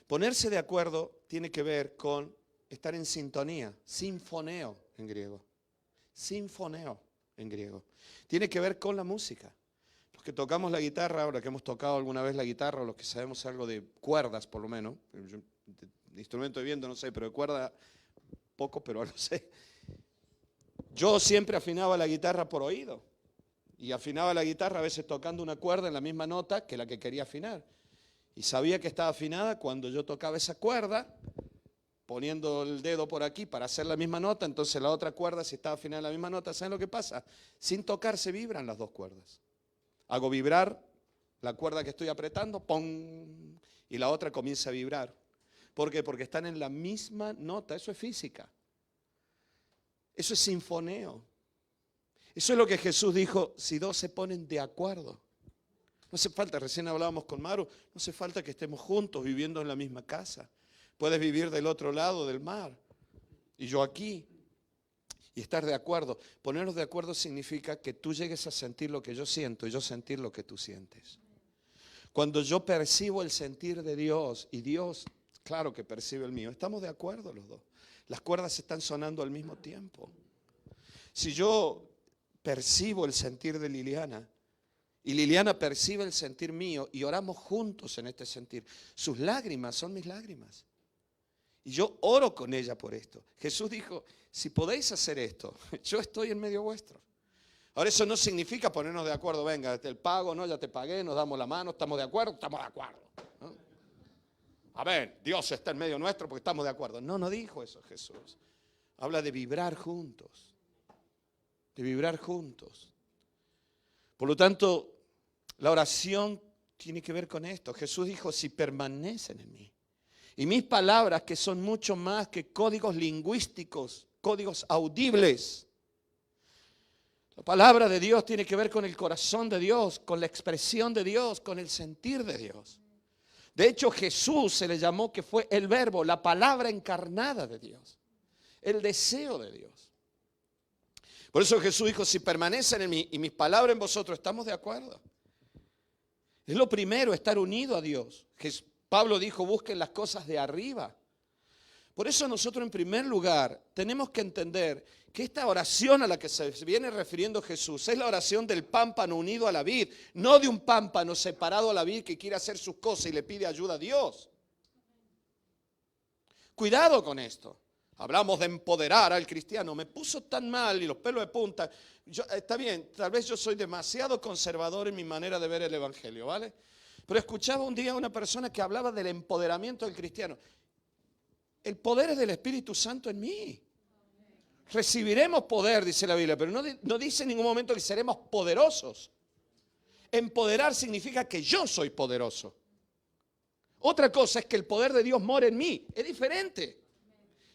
Ponerse de acuerdo tiene que ver con estar en sintonía, sinfoneo en griego. Sinfoneo en griego. Tiene que ver con la música. Los que tocamos la guitarra, ahora que hemos tocado alguna vez la guitarra, o los que sabemos algo de cuerdas por lo menos, yo, de instrumento de viento no sé, pero de cuerda poco, pero algo sé. Yo siempre afinaba la guitarra por oído. Y afinaba la guitarra a veces tocando una cuerda en la misma nota que la que quería afinar. Y sabía que estaba afinada cuando yo tocaba esa cuerda, poniendo el dedo por aquí para hacer la misma nota, entonces la otra cuerda, si estaba afinada en la misma nota, ¿saben lo que pasa? Sin tocar se vibran las 2 cuerdas. Hago vibrar la cuerda que estoy apretando, ¡pum! Y la otra comienza a vibrar. ¿Por qué? Porque están en la misma nota, eso es física. Eso es sinfoneo. Eso es lo que Jesús dijo, si 2 se ponen de acuerdo. No hace falta, recién hablábamos con Maru, no hace falta que estemos juntos viviendo en la misma casa. Puedes vivir del otro lado del mar y yo aquí y estar de acuerdo. Ponernos de acuerdo significa que tú llegues a sentir lo que yo siento y yo sentir lo que tú sientes. Cuando yo percibo el sentir de Dios y Dios, claro que percibe el mío, estamos de acuerdo los dos. Las cuerdas están sonando al mismo tiempo. Si yo percibo el sentir de Liliana y Liliana percibe el sentir mío y oramos juntos en este sentir, sus lágrimas son mis lágrimas. Y yo oro con ella por esto. Jesús dijo, si podéis hacer esto, yo estoy en medio vuestro. Ahora eso no significa ponernos de acuerdo, venga, el pago, no, ya te pagué, nos damos la mano, estamos de acuerdo, ¿no? A ver, Dios está en medio nuestro porque estamos de acuerdo. No, no dijo eso Jesús. Habla de vibrar juntos. De vibrar juntos. Por lo tanto, la oración tiene que ver con esto. Jesús dijo, si permanecen en mí. Y mis palabras, que son mucho más que códigos lingüísticos, códigos audibles. La palabra de Dios tiene que ver con el corazón de Dios, con la expresión de Dios, con el sentir de Dios. De hecho, Jesús se le llamó que fue el verbo, la palabra encarnada de Dios, el deseo de Dios. Por eso Jesús dijo, si permanecen en mí y mis palabras en vosotros, estamos de acuerdo. Es lo primero, estar unido a Dios. Pablo dijo, busquen las cosas de arriba. Por eso nosotros en primer lugar tenemos que entender que esta oración a la que se viene refiriendo Jesús es la oración del pámpano unido a la vid, no de un pámpano separado a la vid que quiere hacer sus cosas y le pide ayuda a Dios. Cuidado con esto. Hablamos de empoderar al cristiano. Me puso tan mal y los pelos de punta. Está bien, tal vez yo soy demasiado conservador en mi manera de ver el evangelio, ¿vale? Pero escuchaba un día a una persona que hablaba del empoderamiento del cristiano. El poder es del Espíritu Santo en mí. Recibiremos poder, dice la Biblia, pero no dice en ningún momento que seremos poderosos. Empoderar significa que yo soy poderoso. Otra cosa es que el poder de Dios mora en mí. Es diferente.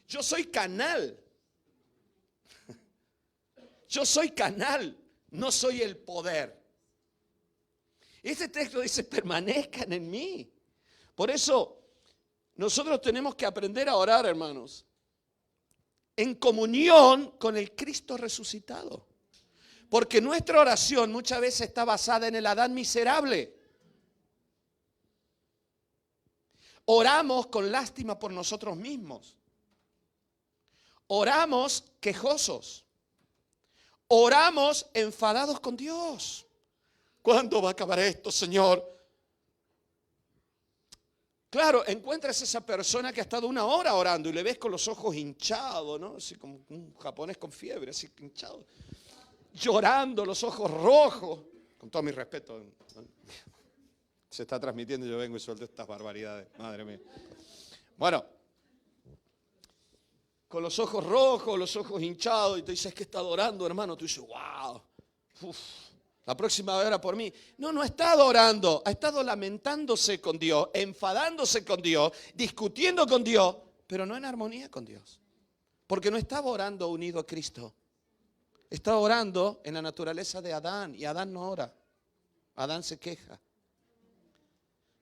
Yo soy canal. Yo soy canal, no soy el poder. Este texto dice, permanezcan en mí. Por eso, nosotros tenemos que aprender a orar, hermanos, en comunión con el Cristo resucitado. Porque nuestra oración muchas veces está basada en el Adán miserable. Oramos con lástima por nosotros mismos. Oramos quejosos. Oramos enfadados con Dios. ¿Cuándo va a acabar esto, Señor? Claro, encuentras esa persona que ha estado 1 hora orando y le ves con los ojos hinchados, ¿no? Así como un japonés con fiebre, así hinchado. Llorando, los ojos rojos. Con todo mi respeto. Se está transmitiendo y yo vengo y suelto estas barbaridades. Madre mía. Bueno. con los ojos rojos, los ojos hinchados, y te dice, es que está adorando, hermano. Tú dices, wow, la próxima vez ora por mí. No, no está adorando, ha estado lamentándose con Dios, enfadándose con Dios, discutiendo con Dios, pero no en armonía con Dios. Porque no estaba orando unido a Cristo. Está orando en la naturaleza de Adán, y Adán no ora. Adán se queja.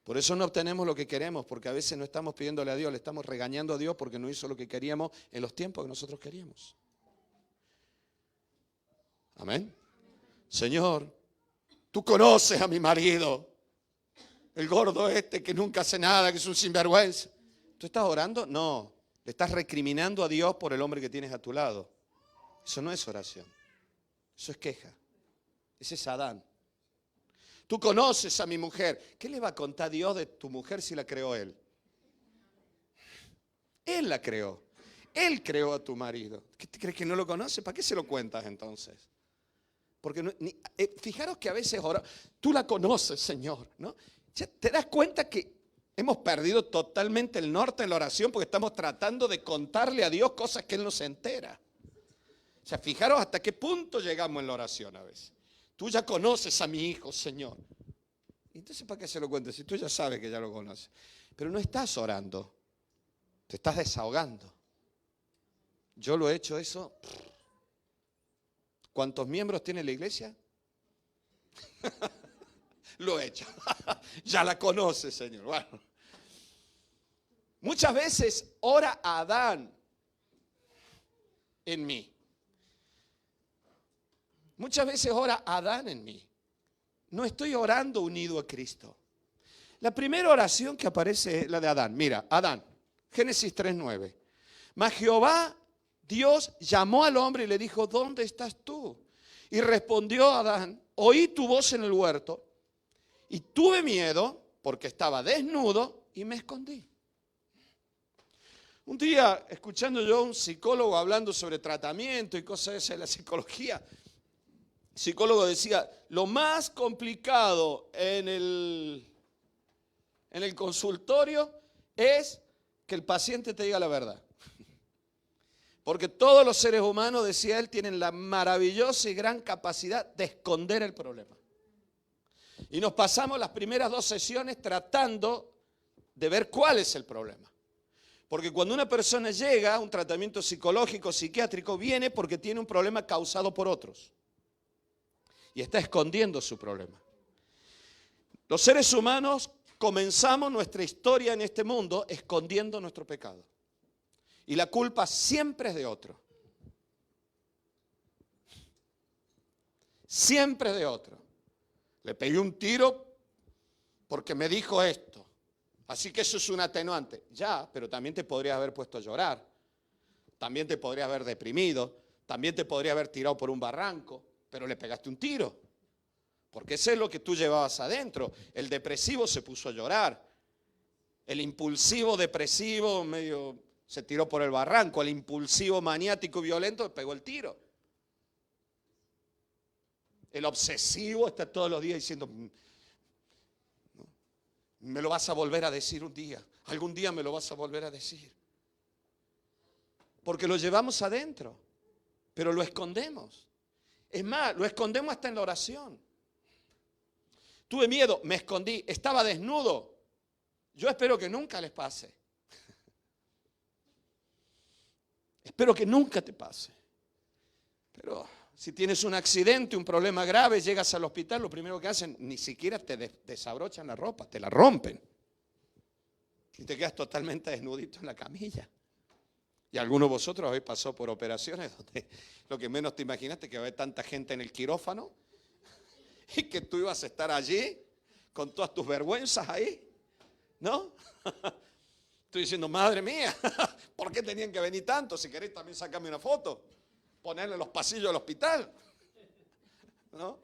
Por eso no obtenemos lo que queremos, porque a veces no estamos pidiéndole a Dios, le estamos regañando a Dios porque no hizo lo que queríamos en los tiempos que nosotros queríamos. Amén. Señor, tú conoces a mi marido, el gordo este que nunca hace nada, que es un sinvergüenza. ¿Tú estás orando? No, le estás recriminando a Dios por el hombre que tienes a tu lado. Eso no es oración, eso es queja. Ese es Adán. Tú conoces a mi mujer. ¿Qué le va a contar Dios de tu mujer si la creó Él? Él la creó. Él creó a tu marido. ¿Qué te crees que no lo conoce? ¿Para qué se lo cuentas entonces? Porque fijaros que a veces tú la conoces, Señor, ¿no? Ya te das cuenta que hemos perdido totalmente el norte en la oración porque estamos tratando de contarle a Dios cosas que Él no se entera. O sea, fijaros hasta qué punto llegamos en la oración a veces. Tú ya conoces a mi hijo, Señor. Entonces, ¿para qué se lo cuentes? Si tú ya sabes que ya lo conoces. Pero no estás orando. Te estás desahogando. Yo lo he hecho eso. ¿Cuántos miembros tiene la iglesia? Lo he hecho. Ya la conoces, Señor. Bueno. Muchas veces ora Adán en mí. Muchas veces ora Adán en mí. No estoy orando unido a Cristo. La primera oración que aparece es la de Adán. Mira, Adán, Génesis 3:9. Mas Jehová, Dios, llamó al hombre y le dijo, ¿dónde estás tú? Y respondió Adán, oí tu voz en el huerto y tuve miedo porque estaba desnudo y me escondí. Un día, escuchando yo a un psicólogo hablando sobre tratamiento y cosas de esas de la psicología, el psicólogo decía, lo más complicado en el consultorio es que el paciente te diga la verdad. Porque todos los seres humanos, decía él, tienen la maravillosa y gran capacidad de esconder el problema. Y nos pasamos las primeras 2 sesiones tratando de ver cuál es el problema. Porque cuando una persona llega a un tratamiento psicológico, psiquiátrico, viene porque tiene un problema causado por otros. Y está escondiendo su problema. Los seres humanos comenzamos nuestra historia en este mundo escondiendo nuestro pecado. Y la culpa siempre es de otro. Siempre es de otro. Le pegué un tiro porque me dijo esto. Así que eso es un atenuante. Ya, pero también te podrías haber puesto a llorar. También te podrías haber deprimido. También te podría haber tirado por un barranco. Pero le pegaste un tiro. Porque eso es lo que tú llevabas adentro. El depresivo se puso a llorar. El impulsivo depresivo medio se tiró por el barranco. El impulsivo maniático violento pegó el tiro. El obsesivo está todos los días diciendo, me lo vas a volver a decir un día. Algún día me lo vas a volver a decir. Porque lo llevamos adentro. Pero lo escondemos. Es más, lo escondemos hasta en la oración. Tuve miedo, me escondí, estaba desnudo. Yo espero que nunca les pase. Espero que nunca te pase. Pero si tienes un accidente, un problema grave, llegas al hospital, lo primero que hacen, ni siquiera te desabrochan la ropa, te la rompen. Y te quedas totalmente desnudito en la camilla. Y algunos de vosotros habéis pasado por operaciones donde lo que menos te imaginaste que va a haber tanta gente en el quirófano y que tú ibas a estar allí con todas tus vergüenzas ahí, ¿no? Estoy diciendo, madre mía, ¿por qué tenían que venir tanto? Si queréis también sacarme una foto, ponerle en los pasillos del hospital, ¿no?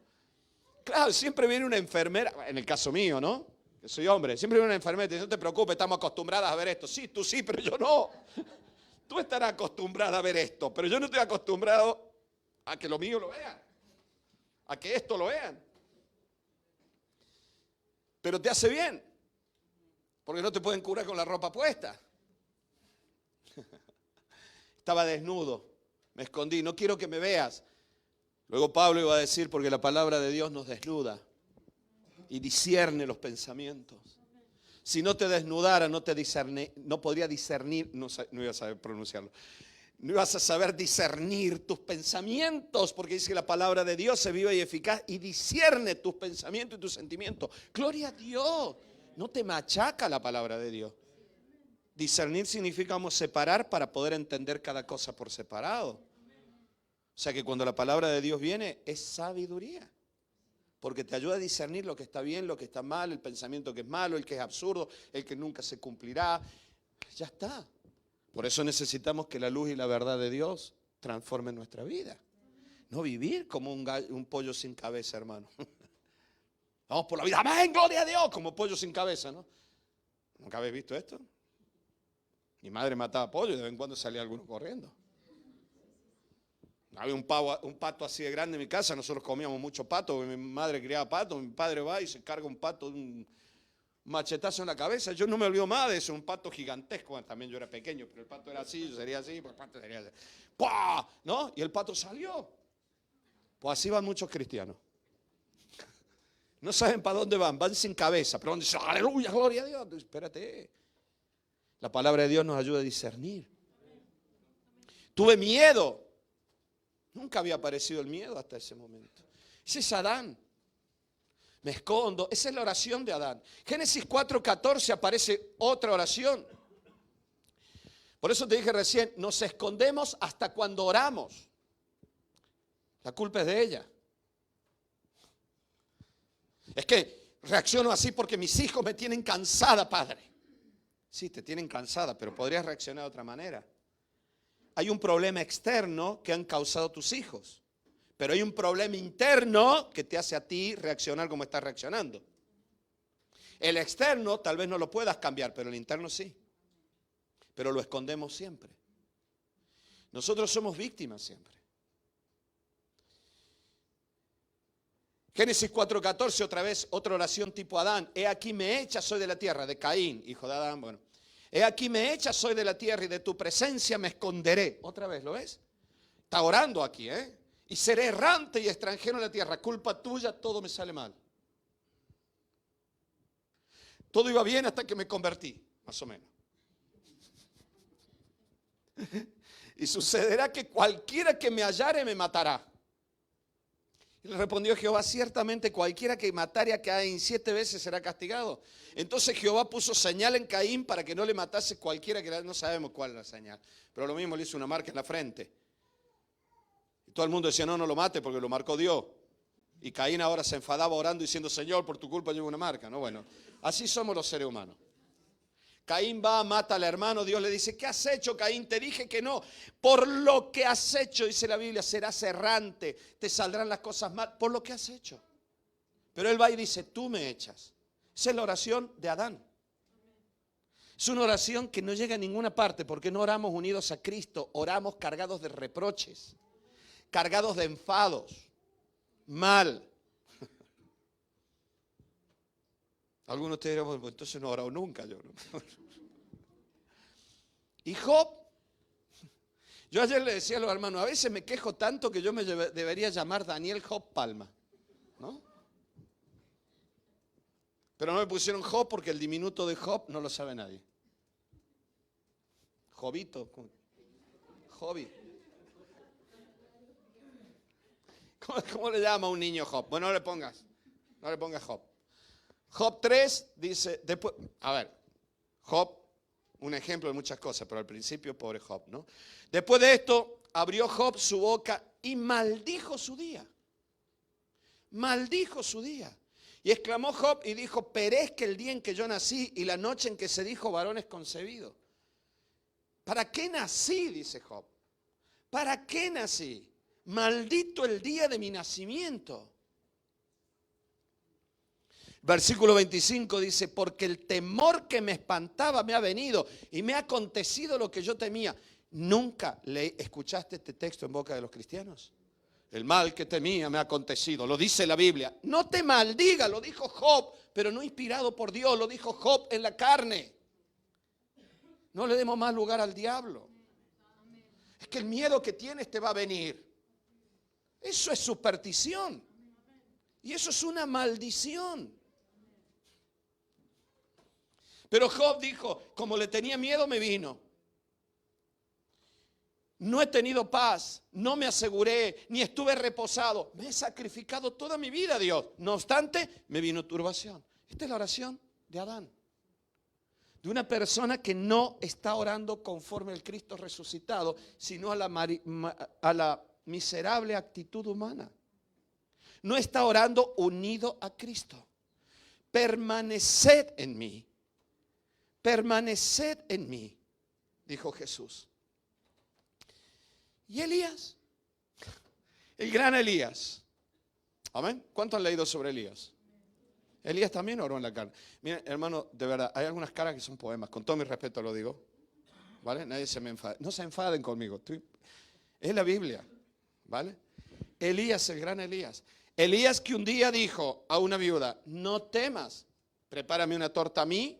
Claro, siempre viene una enfermera, en el caso mío, ¿no? Que soy hombre, siempre viene una enfermera y dice, no te preocupes, estamos acostumbradas a ver esto. Sí, tú sí, pero yo no. Tú estarás acostumbrada a ver esto, pero yo no estoy acostumbrado a que lo mío lo vean, a que esto lo vean. Pero te hace bien, porque no te pueden curar con la ropa puesta. Estaba desnudo, me escondí, no quiero que me veas. Luego Pablo iba a decir, porque la palabra de Dios nos desnuda y discierne los pensamientos. Si no te desnudara, no podría discernir, no iba a saber pronunciarlo. No ibas a saber discernir tus pensamientos, porque dice que la palabra de Dios es viva y eficaz y discierne tus pensamientos y tus sentimientos. Gloria a Dios. No te machaca la palabra de Dios. Discernir significa separar para poder entender cada cosa por separado. O sea que cuando la palabra de Dios viene, es sabiduría. Porque te ayuda a discernir lo que está bien, lo que está mal, el pensamiento que es malo, el que es absurdo, el que nunca se cumplirá. Ya está. Por eso necesitamos que la luz y la verdad de Dios transformen nuestra vida. No vivir como un pollo sin cabeza, hermano. Vamos por la vida, amén, gloria a Dios, como pollo sin cabeza, ¿no? ¿Nunca habéis visto esto? Mi madre mataba pollo y de vez en cuando salía alguno corriendo. Había un pato así de grande en mi casa, nosotros comíamos mucho pato, mi madre criaba pato, mi padre va y se carga un pato de un machetazo en la cabeza. Yo no me olvido más de eso, un pato gigantesco. Bueno, también yo era pequeño, pero el pato era así, yo sería así, pues el pato sería así. ¡Pah! ¿No? Y el pato salió. Pues así van muchos cristianos. No saben para dónde van sin cabeza, pero dicen, aleluya, gloria a Dios. Espérate. La palabra de Dios nos ayuda a discernir. Tuve miedo. Nunca había aparecido el miedo hasta ese momento. Ese es Adán. Me escondo. Esa es la oración de Adán. Génesis 4:14 aparece otra oración. Por eso te dije recién, nos escondemos hasta cuando oramos. La culpa es de ella. Es que reacciono así porque mis hijos me tienen cansada, padre. Sí, te tienen cansada, pero podrías reaccionar de otra manera. Hay un problema externo que han causado tus hijos, pero hay un problema interno que te hace a ti reaccionar como estás reaccionando. El externo tal vez no lo puedas cambiar, pero el interno sí. Pero lo escondemos siempre. Nosotros somos víctimas siempre. Génesis 4:14, otra vez, otra oración tipo Adán. He aquí me echas, soy de la tierra, de Caín, hijo de Adán, bueno. He aquí me echas, soy de la tierra y de tu presencia me esconderé. Otra vez, ¿lo ves? Está orando aquí, ¿eh? Y seré errante y extranjero en la tierra. Culpa tuya, todo me sale mal. Todo iba bien hasta que me convertí, más o menos. Y sucederá que cualquiera que me hallare me matará. Y le respondió Jehová, ciertamente cualquiera que matare a Caín 7 veces será castigado. Entonces Jehová puso señal en Caín para que no le matase cualquiera, que no sabemos cuál es la señal. Pero lo mismo le hizo una marca en la frente. Y todo el mundo decía, no lo mate porque lo marcó Dios. Y Caín ahora se enfadaba orando diciendo, Señor, por tu culpa llevo una marca. No, bueno, así somos los seres humanos. Caín va, mata al hermano, Dios le dice, ¿qué has hecho, Caín? Te dije que no. Por lo que has hecho, dice la Biblia, serás errante, te saldrán las cosas mal, por lo que has hecho. Pero él va y dice, tú me echas. Esa es la oración de Adán. Es una oración que no llega a ninguna parte porque no oramos unidos a Cristo, oramos cargados de reproches, cargados de enfados, mal. Algunos te dirán, bueno, entonces no he orado nunca yo. Y Job, yo ayer le decía a los hermanos, a veces me quejo tanto que yo me debería llamar Daniel Job Palma, ¿no? Pero no me pusieron Job porque el diminuto de Job no lo sabe nadie. Jobito, Jobi. ¿Cómo le llama a un niño Job? Bueno, no le pongas Job. Job 3 dice, después, a ver, Job, un ejemplo de muchas cosas, pero al principio pobre Job, ¿no? Después de esto, abrió Job su boca y maldijo su día. Maldijo su día. Y exclamó Job y dijo, perezca el día en que yo nací y la noche en que se dijo varón es concebido. ¿Para qué nací? Dice Job. ¿Para qué nací? Maldito el día de mi nacimiento. Versículo 25 dice, porque el temor que me espantaba me ha venido y me ha acontecido lo que yo temía. ¿Nunca escuchaste este texto en boca de los cristianos? El mal que temía me ha acontecido, lo dice la Biblia. No te maldiga, lo dijo Job, pero no inspirado por Dios, lo dijo Job en la carne. No le demos más lugar al diablo. Es que el miedo que tienes te va a venir. Eso es superstición. Y eso es una maldición. Pero Job dijo, como le tenía miedo me vino. No he tenido paz, no me aseguré, ni estuve reposado. Me he sacrificado toda mi vida a Dios. No obstante, me vino turbación. Esta es la oración de Adán. De una persona que no está orando conforme al Cristo resucitado, sino a la miserable actitud humana. No está orando unido a Cristo. Permaneced en mí. Permaneced en mí, dijo Jesús. ¿Y Elías? El gran Elías. ¿Amén? ¿Cuántos han leído sobre Elías? Elías también oró en la carne. Miren, hermano, de verdad, hay algunas caras que son poemas. Con todo mi respeto lo digo. ¿Vale? Nadie se me enfade. No se enfaden conmigo. Es la Biblia. ¿Vale? Elías, el gran Elías. Elías que un día dijo a una viuda, no temas, prepárame una torta a mí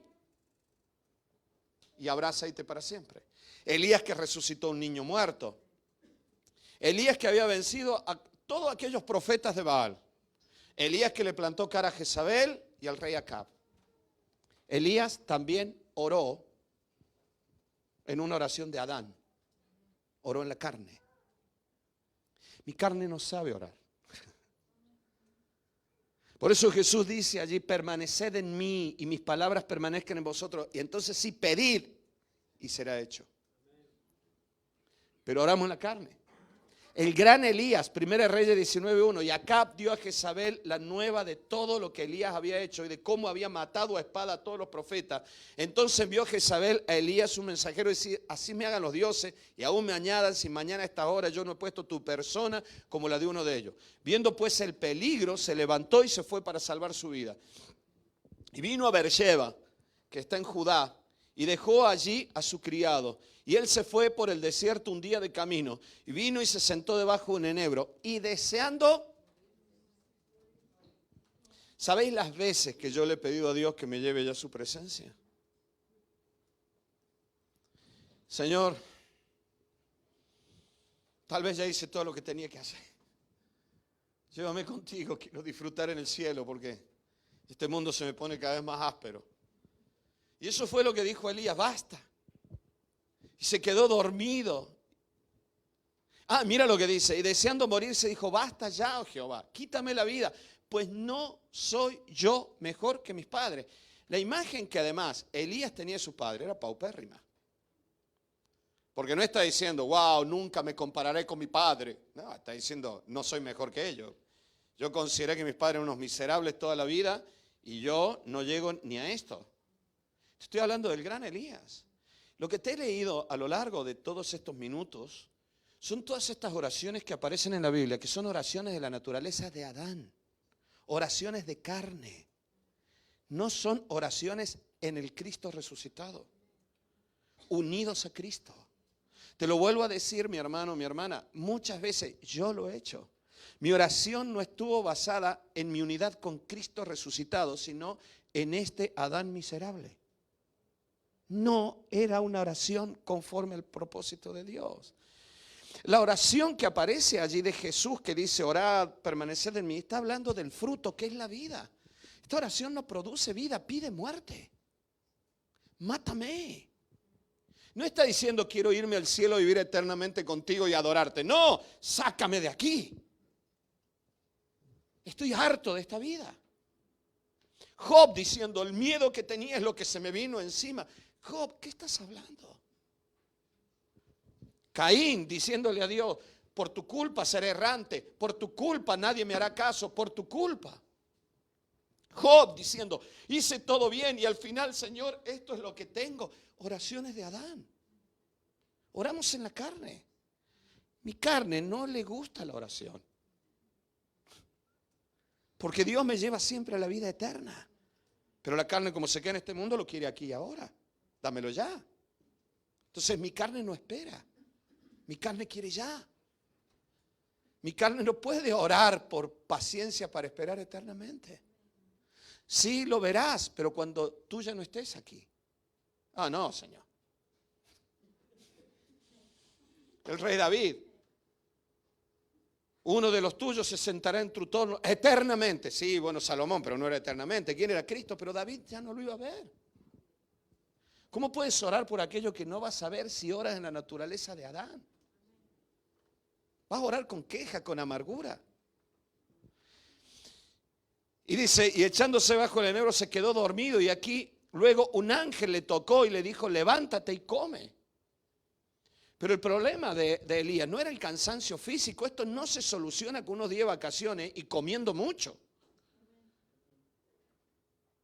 y habrá aceite para siempre. Elías que resucitó a un niño muerto. Elías que había vencido a todos aquellos profetas de Baal. Elías que le plantó cara a Jezabel y al rey Acab. Elías también oró en una oración de Adán. Oró en la carne. Mi carne no sabe orar. Por eso Jesús dice allí, permaneced en mí y mis palabras permanezcan en vosotros. Y entonces sí, pedid y será hecho. Pero oramos en la carne. El gran Elías, 1 Reyes 19:1, y Acab dio a Jezabel la nueva de todo lo que Elías había hecho y de cómo había matado a espada a todos los profetas. Entonces envió Jezabel a Elías un mensajero y decía, así me hagan los dioses y aún me añadan si mañana a esta hora yo no he puesto tu persona como la de uno de ellos. Viendo pues el peligro, se levantó y se fue para salvar su vida. Y vino a Beersheba, que está en Judá, y dejó allí a su criado. Y él se fue por el desierto un día de camino. Y vino y se sentó debajo de un enebro. Y deseando... ¿Sabéis las veces que yo le he pedido a Dios que me lleve ya a su presencia? Señor, tal vez ya hice todo lo que tenía que hacer. Llévame contigo, quiero disfrutar en el cielo porque este mundo se me pone cada vez más áspero. Y eso fue lo que dijo Elías, basta. Y se quedó dormido. Mira lo que dice. Y deseando morirse dijo, basta ya, oh Jehová, quítame la vida, pues no soy yo mejor que mis padres. La imagen que además Elías tenía de su padre era paupérrima. Porque no está diciendo, wow, nunca me compararé con mi padre. No, está diciendo, no soy mejor que ellos. Yo consideré que mis padres eran unos miserables toda la vida y yo no llego ni a esto. Estoy hablando del gran Elías. Lo que te he leído a lo largo de todos estos minutos son todas estas oraciones que aparecen en la Biblia, que son oraciones de la naturaleza de Adán, oraciones de carne. No son oraciones en el Cristo resucitado, unidos a Cristo. Te lo vuelvo a decir, mi hermano, mi hermana, muchas veces yo lo he hecho. Mi oración no estuvo basada en mi unidad con Cristo resucitado, sino en este Adán miserable. No era una oración conforme al propósito de Dios. La oración que aparece allí de Jesús que dice, orad, permaneced en mí, está hablando del fruto que es la vida. Esta oración no produce vida, pide muerte. Mátame. No está diciendo quiero irme al cielo, vivir eternamente contigo y adorarte. No, sácame de aquí. Estoy harto de esta vida. Job diciendo, el miedo que tenía es lo que se me vino encima. Job, ¿qué estás hablando? Caín diciéndole a Dios, por tu culpa seré errante, por tu culpa nadie me hará caso, por tu culpa. Job diciendo, hice todo bien y al final, Señor, esto es lo que tengo. Oraciones de Adán. Oramos en la carne. Mi carne no le gusta la oración. Porque Dios me lleva siempre a la vida eterna. Pero la carne, como se queda en este mundo, lo quiere aquí y ahora. Dámelo ya. Entonces mi carne no espera. Mi carne quiere ya. Mi carne no puede orar por paciencia para esperar eternamente. Sí, lo verás, pero cuando tú ya no estés aquí. No, Señor. El rey David. Uno de los tuyos se sentará en tu trono eternamente. Sí, bueno, Salomón, pero no era eternamente. ¿Quién era Cristo? Pero David ya no lo iba a ver. ¿Cómo puedes orar por aquello que no vas a ver si oras en la naturaleza de Adán? Vas a orar con queja, con amargura. Y dice, y echándose bajo el enebro se quedó dormido, y aquí luego un ángel le tocó y le dijo, levántate y come. Pero el problema de Elías no era el cansancio físico. Esto no se soluciona con unos días de vacaciones y comiendo mucho,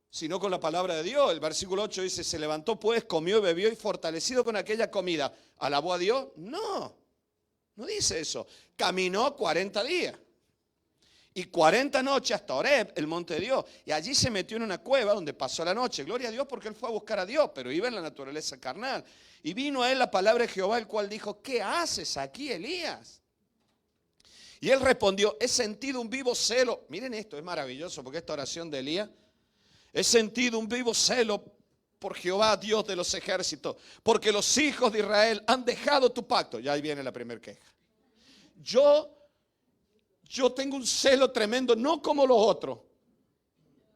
sino con la palabra de Dios. El versículo 8 dice, se levantó pues, comió y bebió, y fortalecido con aquella comida, ¿alabó a Dios? No, no dice eso. Caminó 40 días y 40 noches hasta Horeb, el monte de Dios. Y allí se metió en una cueva donde pasó la noche. Gloria a Dios, porque él fue a buscar a Dios, pero iba en la naturaleza carnal. Y vino a él la palabra de Jehová, el cual dijo, ¿qué haces aquí, Elías? Y él respondió, he sentido un vivo celo. Miren esto, es maravilloso, porque esta oración de Elías, he sentido un vivo celo por Jehová, Dios de los ejércitos, porque los hijos de Israel han dejado tu pacto. Ya ahí viene la primera queja. Yo tengo un celo tremendo, no como los otros.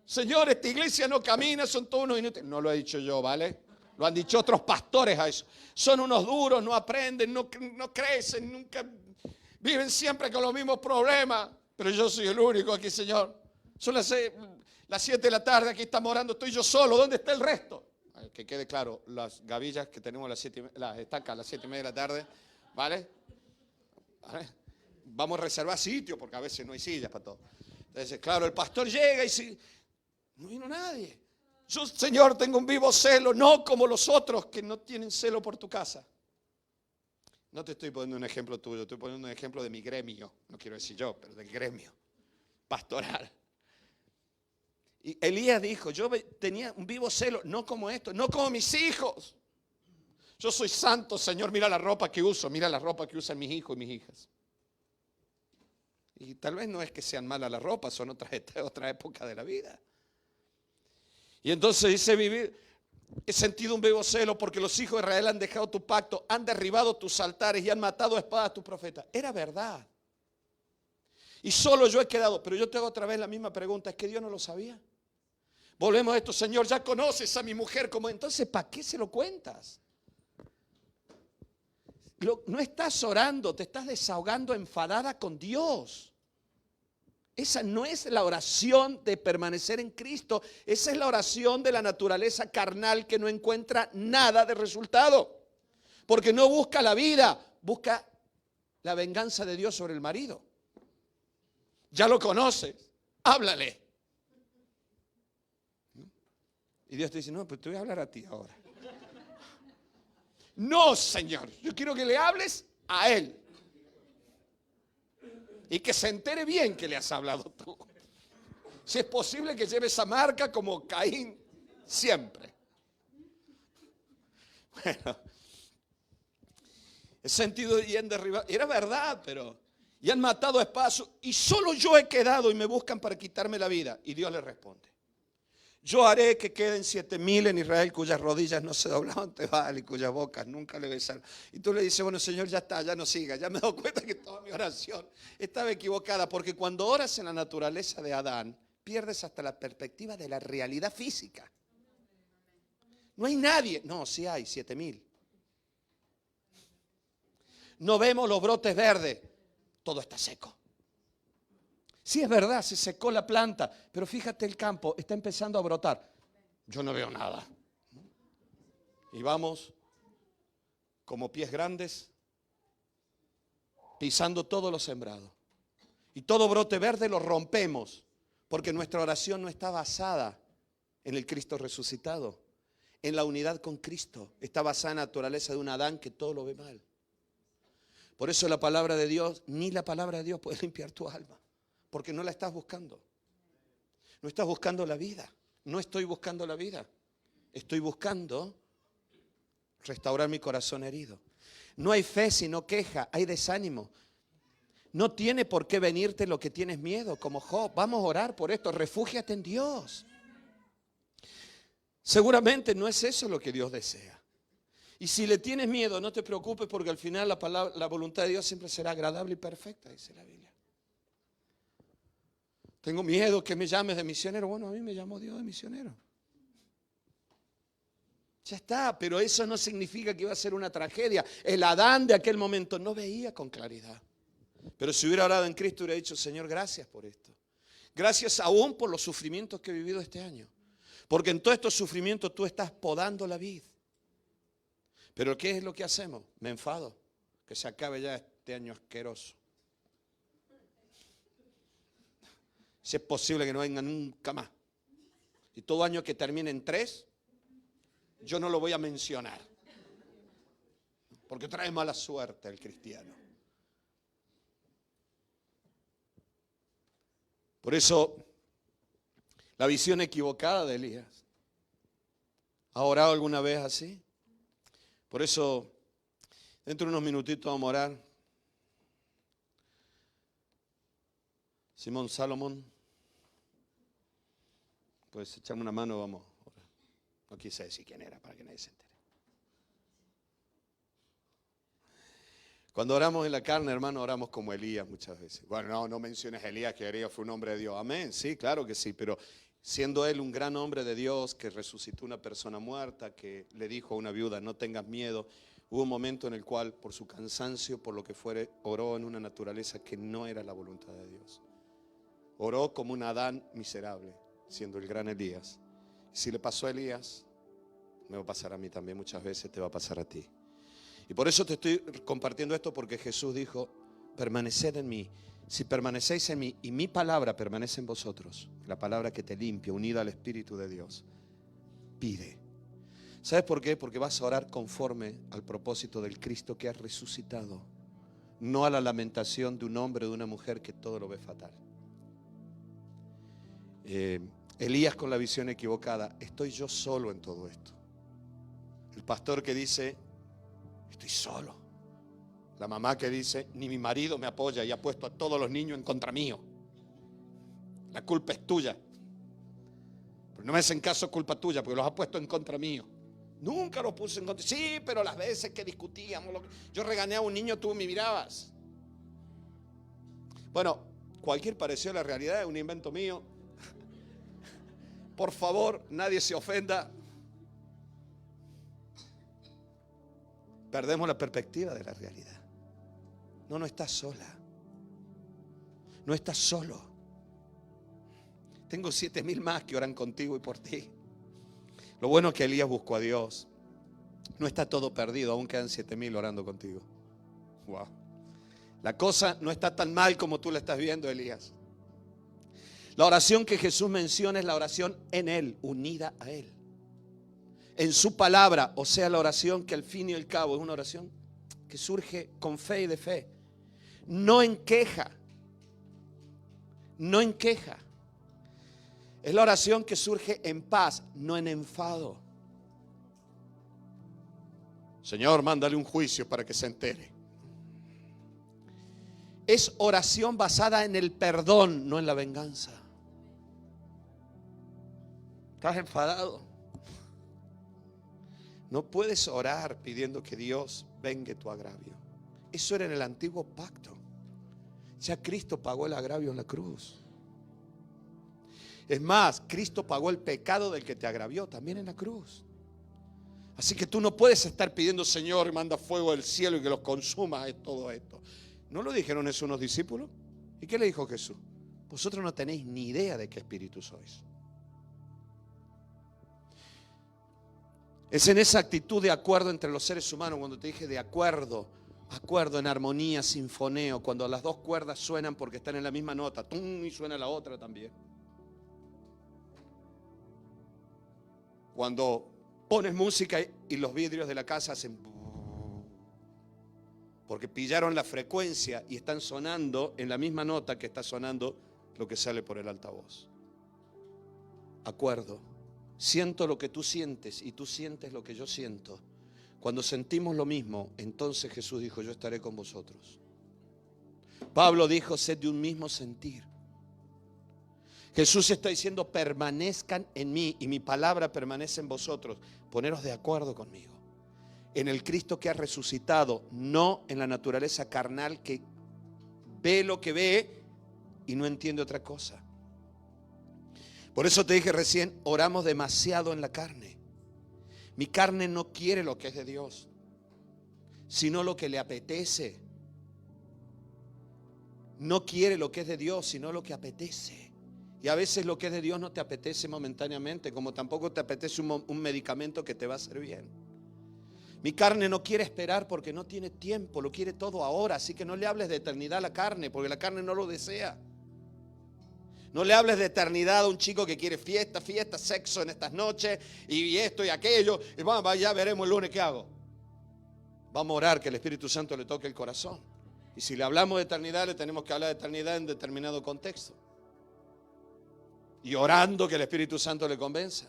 Señor, esta iglesia no camina, son todos unos inútiles. No lo he dicho yo, ¿vale? Lo han dicho otros pastores a eso. Son unos duros, no aprenden, no crecen, nunca viven siempre con los mismos problemas. Pero yo soy el único aquí, Señor. Son las 7 de la tarde, aquí estamos orando, estoy yo solo. ¿Dónde está el resto? Que quede claro, las gavillas que tenemos las estacas a las 7:30 de la tarde, ¿vale? Vamos a reservar sitio porque a veces no hay sillas para todo. Entonces, claro, el pastor llega y si no vino nadie. Yo, Señor, tengo un vivo celo, no como los otros que no tienen celo por tu casa. No te estoy poniendo un ejemplo tuyo, estoy poniendo un ejemplo de mi gremio. No quiero decir yo, pero del gremio pastoral. Y Elías dijo, yo tenía un vivo celo, no como esto, no como mis hijos. Yo soy santo, Señor, mira la ropa que uso, mira la ropa que usan mis hijos y mis hijas. Y tal vez no es que sean malas las ropas, son otra época de la vida. Y entonces dice, he sentido un vivo celo porque los hijos de Israel han dejado tu pacto, han derribado tus altares y han matado a espada a tus profetas. Era verdad. Y solo yo he quedado. Pero yo te hago otra vez la misma pregunta, ¿es que Dios no lo sabía? Volvemos a esto, Señor, ya conoces a mi mujer como... Entonces, ¿para qué se lo cuentas? No estás orando, te estás desahogando enfadada con Dios. Esa no es la oración de permanecer en Cristo. Esa es la oración de la naturaleza carnal que no encuentra nada de resultado. Porque no busca la vida, busca la venganza de Dios sobre el marido. Ya lo conoces, háblale. Y Dios te dice, no, pero te voy a hablar a ti ahora. No, Señor, yo quiero que le hables a él. Y que se entere bien que le has hablado tú. Si es posible que lleve esa marca como Caín siempre. Bueno, he sentido y han derribado. Era verdad, pero... Y han matado a espada. Y solo yo he quedado y me buscan para quitarme la vida. Y Dios le responde. Yo haré que queden 7,000 en Israel cuyas rodillas no se doblaban ante Baal y cuyas bocas nunca le besaron. Y tú le dices, bueno, Señor, ya está, ya no siga. Ya me he dado cuenta que toda mi oración estaba equivocada. Porque cuando oras en la naturaleza de Adán, pierdes hasta la perspectiva de la realidad física. No hay nadie. No, sí hay 7,000. No vemos los brotes verdes. Todo está seco. Sí, es verdad, se secó la planta, pero fíjate el campo, está empezando a brotar. Yo no veo nada. Y vamos como pies grandes, pisando todo lo sembrado. Y todo brote verde lo rompemos, porque nuestra oración no está basada en el Cristo resucitado, en la unidad con Cristo. Está basada en la naturaleza de un Adán que todo lo ve mal. Por eso la palabra de Dios, ni la palabra de Dios puede limpiar tu alma. Porque no la estás buscando. No estás buscando la vida. No estoy buscando la vida. Estoy buscando restaurar mi corazón herido. No hay fe sino queja, hay desánimo. No tiene por qué venirte lo que tienes miedo, como Job. Vamos a orar por esto, refúgiate en Dios. Seguramente no es eso lo que Dios desea. Y si le tienes miedo, no te preocupes porque al final la voluntad de Dios siempre será agradable y perfecta, dice la Biblia. Tengo miedo que me llames de misionero. Bueno, a mí me llamó Dios de misionero. Ya está, pero eso no significa que iba a ser una tragedia. El Adán de aquel momento no veía con claridad. Pero si hubiera orado en Cristo, hubiera dicho, Señor, gracias por esto. Gracias aún por los sufrimientos que he vivido este año. Porque en todos estos sufrimientos tú estás podando la vid. Pero ¿qué es lo que hacemos? Me enfado. Que se acabe ya este año asqueroso. Si es posible que no venga nunca más. Y todo año que termine en 3, yo no lo voy a mencionar. Porque trae mala suerte el cristiano. Por eso, la visión equivocada de Elías. ¿Ha orado alguna vez así? Por eso, dentro de unos minutitos vamos a orar. Simón Salomón, pues echame una mano, vamos a orar. No quise decir quién era para que nadie se entere. Cuando oramos en la carne, hermano, oramos como Elías muchas veces. Bueno, no menciones a Elías, que Elías fue un hombre de Dios. Amén, sí, claro que sí, pero siendo él un gran hombre de Dios que resucitó una persona muerta, que le dijo a una viuda, no tengas miedo, hubo un momento en el cual, por su cansancio, por lo que fuere, oró en una naturaleza que no era la voluntad de Dios. Oró como un Adán miserable, siendo el gran Elías. Y si le pasó a Elías, me va a pasar a mí también, muchas veces te va a pasar a ti. Y por eso te estoy compartiendo esto, porque Jesús dijo, permaneced en mí. Si permanecéis en mí y mi palabra permanece en vosotros, la palabra que te limpia, unida al Espíritu de Dios, pide. ¿Sabes por qué? Porque vas a orar conforme al propósito del Cristo que ha resucitado, no a la lamentación de un hombre o de una mujer que todo lo ve fatal. Elías con la visión equivocada, estoy yo solo en todo esto. El pastor que dice, estoy solo. La mamá que dice, ni mi marido me apoya y ha puesto a todos los niños en contra mío. La culpa es tuya. Pero no me hacen caso, culpa tuya, porque los ha puesto en contra mío. Nunca los puse en contra. Sí, pero las veces que discutíamos, yo regañé a un niño, tú me mirabas. Bueno, cualquier parecido a la realidad es un invento mío. Por favor, nadie se ofenda. Perdemos la perspectiva de la realidad. No estás sola. No estás solo. Tengo 7,000 más que oran contigo y por ti. Lo bueno es que Elías buscó a Dios. No está todo perdido, aún quedan 7,000 orando contigo. Wow. La cosa no está tan mal como tú la estás viendo, Elías. La oración que Jesús menciona es la oración en Él, unida a Él. En su palabra, o sea, la oración que al fin y al cabo es una oración que surge con fe y de fe. No en queja. No en queja. Es la oración que surge en paz, no en enfado. Señor, mándale un juicio para que se entere. Es oración basada en el perdón, no en la venganza. ¿Estás enfadado? No puedes orar pidiendo que Dios vengue tu agravio. Eso era en el antiguo pacto. Ya Cristo pagó el agravio en la cruz. Es más, Cristo pagó el pecado del que te agravió también en la cruz. Así que tú no puedes estar pidiendo, Señor, manda fuego del cielo y que los consuma todo esto. ¿No lo dijeron eso unos discípulos? ¿Y qué le dijo Jesús? Vosotros no tenéis ni idea de qué espíritu sois. Es en esa actitud de acuerdo entre los seres humanos, cuando te dije de acuerdo en armonía, sinfoneo, cuando las dos cuerdas suenan porque están en la misma nota, ¡tum! Y suena la otra también. Cuando pones música y los vidrios de la casa hacen porque pillaron la frecuencia y están sonando en la misma nota que está sonando lo que sale por el altavoz. Acuerdo. Siento lo que tú sientes y tú sientes lo que yo siento. Cuando sentimos lo mismo, entonces Jesús dijo, yo estaré con vosotros. Pablo dijo, sed de un mismo sentir. Jesús está diciendo, permanezcan en mí y mi palabra permanece en vosotros. Poneros de acuerdo conmigo. en el Cristo que ha resucitado, no en la naturaleza carnal que ve lo que ve y no entiende otra cosa. Por eso te dije recién, oramos demasiado en la carne. Mi carne no quiere lo que es de Dios, sino lo que le apetece. No quiere lo que es de Dios, sino lo que apetece. Y a veces lo que es de Dios no te apetece momentáneamente, como tampoco te apetece un medicamento que te va a hacer bien. Mi carne no quiere esperar porque no tiene tiempo, lo quiere todo ahora. Así que no le hables de eternidad a la carne, porque la carne no lo desea. No le hables de eternidad a un chico que quiere fiesta, sexo en estas noches y esto y aquello. Y vamos, ya veremos el lunes qué hago. Vamos a orar que el Espíritu Santo le toque el corazón. Y si le hablamos de eternidad, le tenemos que hablar de eternidad en determinado contexto. Y orando que el Espíritu Santo le convenza.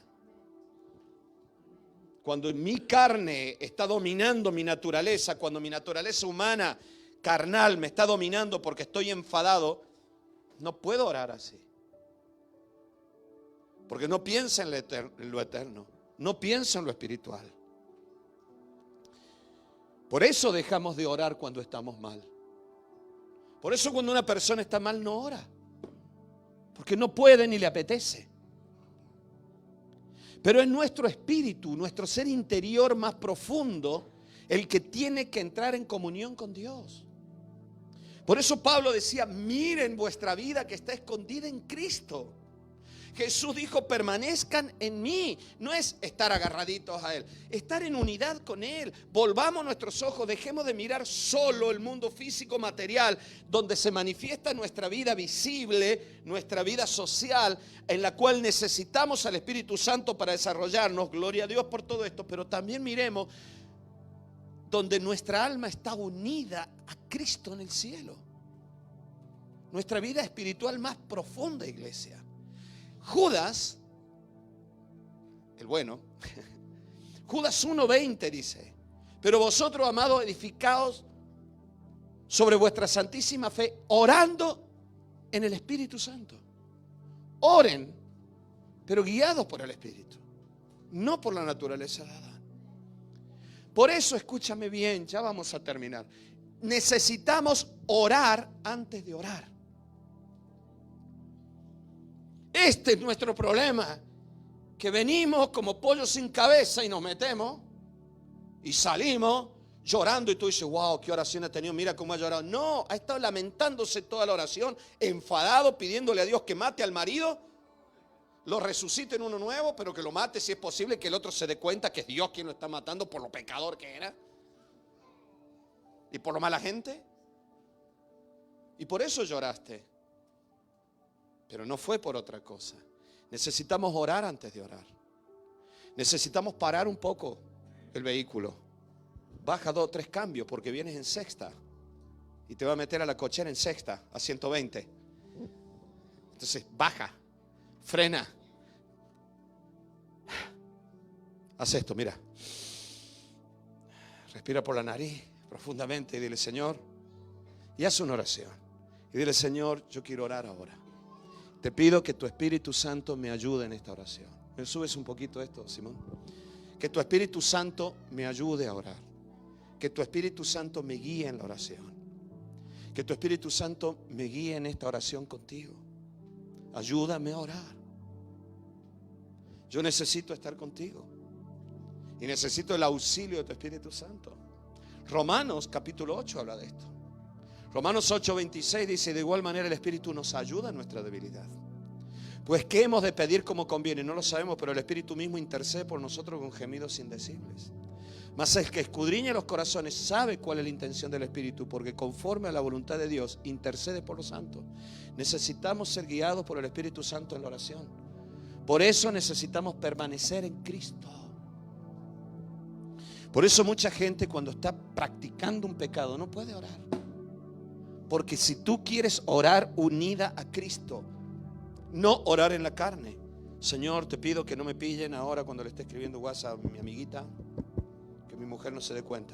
Cuando mi carne está dominando mi naturaleza, cuando mi naturaleza humana, carnal, me está dominando porque estoy enfadado, no puedo orar así. Porque no piensa en lo eterno, no piensa en lo espiritual. Por eso dejamos de orar cuando estamos mal. Por eso cuando una persona está mal no ora. Porque no puede ni le apetece. Pero es nuestro espíritu, nuestro ser interior más profundo, el que tiene que entrar en comunión con Dios. Por eso Pablo decía, miren vuestra vida que está escondida en Cristo. Jesús dijo, permanezcan en mí. No es estar agarraditos a Él, estar en unidad con Él. Volvamos nuestros ojos, dejemos de mirar solo el mundo físico material, donde se manifiesta nuestra vida visible, nuestra vida social, en la cual necesitamos al Espíritu Santo para desarrollarnos. Gloria a Dios por todo esto, pero también miremos donde nuestra alma está unida a Cristo en el cielo. Nuestra vida espiritual más profunda, iglesia. Judas, el bueno, Judas 1:20 dice, pero vosotros, amados, edificaos sobre vuestra santísima fe, orando en el Espíritu Santo. Oren, pero guiados por el Espíritu, no por la naturaleza dada. Por eso, escúchame bien, ya vamos a terminar. Necesitamos orar antes de orar. Este es nuestro problema, que venimos como pollos sin cabeza y nos metemos y salimos llorando y tú dices, wow, qué oración ha tenido, mira cómo ha llorado. No, ha estado lamentándose toda la oración, enfadado, pidiéndole a Dios que mate al marido, lo resucite en uno nuevo, pero que lo mate si es posible, que el otro se dé cuenta que es Dios quien lo está matando por lo pecador que era y por lo mala gente. Y por eso lloraste. Pero no fue por otra cosa. Necesitamos orar antes de orar. Necesitamos parar un poco el vehículo. Baja 2 o 3 cambios porque vienes en sexta. Y te va a meter a la cochera en sexta, a 120. Entonces, baja, frena. Haz esto, mira. Respira por la nariz profundamente y dile, Señor. Y haz una oración. Y dile, Señor, yo quiero orar ahora. Te pido que tu Espíritu Santo me ayude en esta oración. ¿Me subes un poquito esto, Simón? Que tu Espíritu Santo me ayude a orar. Que tu Espíritu Santo me guíe en la oración. Que tu Espíritu Santo me guíe en esta oración contigo. Ayúdame a orar. Yo necesito estar contigo. Y necesito el auxilio de tu Espíritu Santo. Romanos capítulo 8 habla de esto. Romanos 8:26 dice, de igual manera el Espíritu nos ayuda en nuestra debilidad. Pues ¿qué hemos de pedir como conviene? No lo sabemos, pero el Espíritu mismo intercede por nosotros con gemidos indecibles. Mas el que escudriña los corazones sabe cuál es la intención del Espíritu, porque conforme a la voluntad de Dios intercede por los santos. Necesitamos ser guiados por el Espíritu Santo en la oración. Por eso necesitamos permanecer en Cristo. Por eso mucha gente cuando está practicando un pecado no puede orar. Porque si tú quieres orar unida a Cristo, no orar en la carne. Señor, te pido que no me pillen ahora cuando le esté escribiendo WhatsApp a mi amiguita, que mi mujer no se dé cuenta.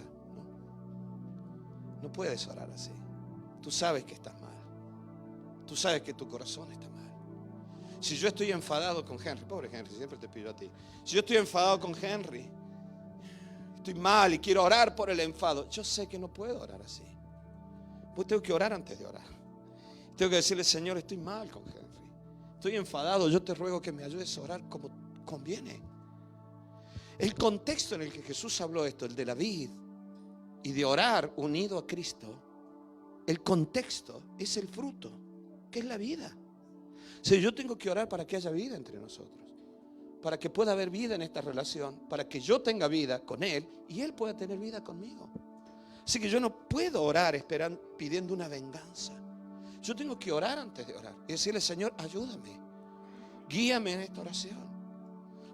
No puedes orar así. Tú sabes que estás mal. Tú sabes que tu corazón está mal. Si yo estoy enfadado con Henry, pobre Henry, siempre te pido a ti. Si yo estoy enfadado con Henry, estoy mal y quiero orar por el enfado. Yo sé que no puedo orar así. Pues tengo que orar antes de orar. Tengo que decirle, Señor, estoy mal con Henry. Estoy enfadado, yo te ruego que me ayudes a orar como conviene. El contexto en el que Jesús habló esto, el de la vid y de orar unido a Cristo, el contexto es el fruto, que es la vida. O sea, yo tengo que orar para que haya vida entre nosotros, para que pueda haber vida en esta relación, para que yo tenga vida con Él y Él pueda tener vida conmigo. Así que yo no puedo orar esperando, pidiendo una venganza. Yo tengo que orar antes de orar y decirle, Señor, ayúdame, guíame en esta oración.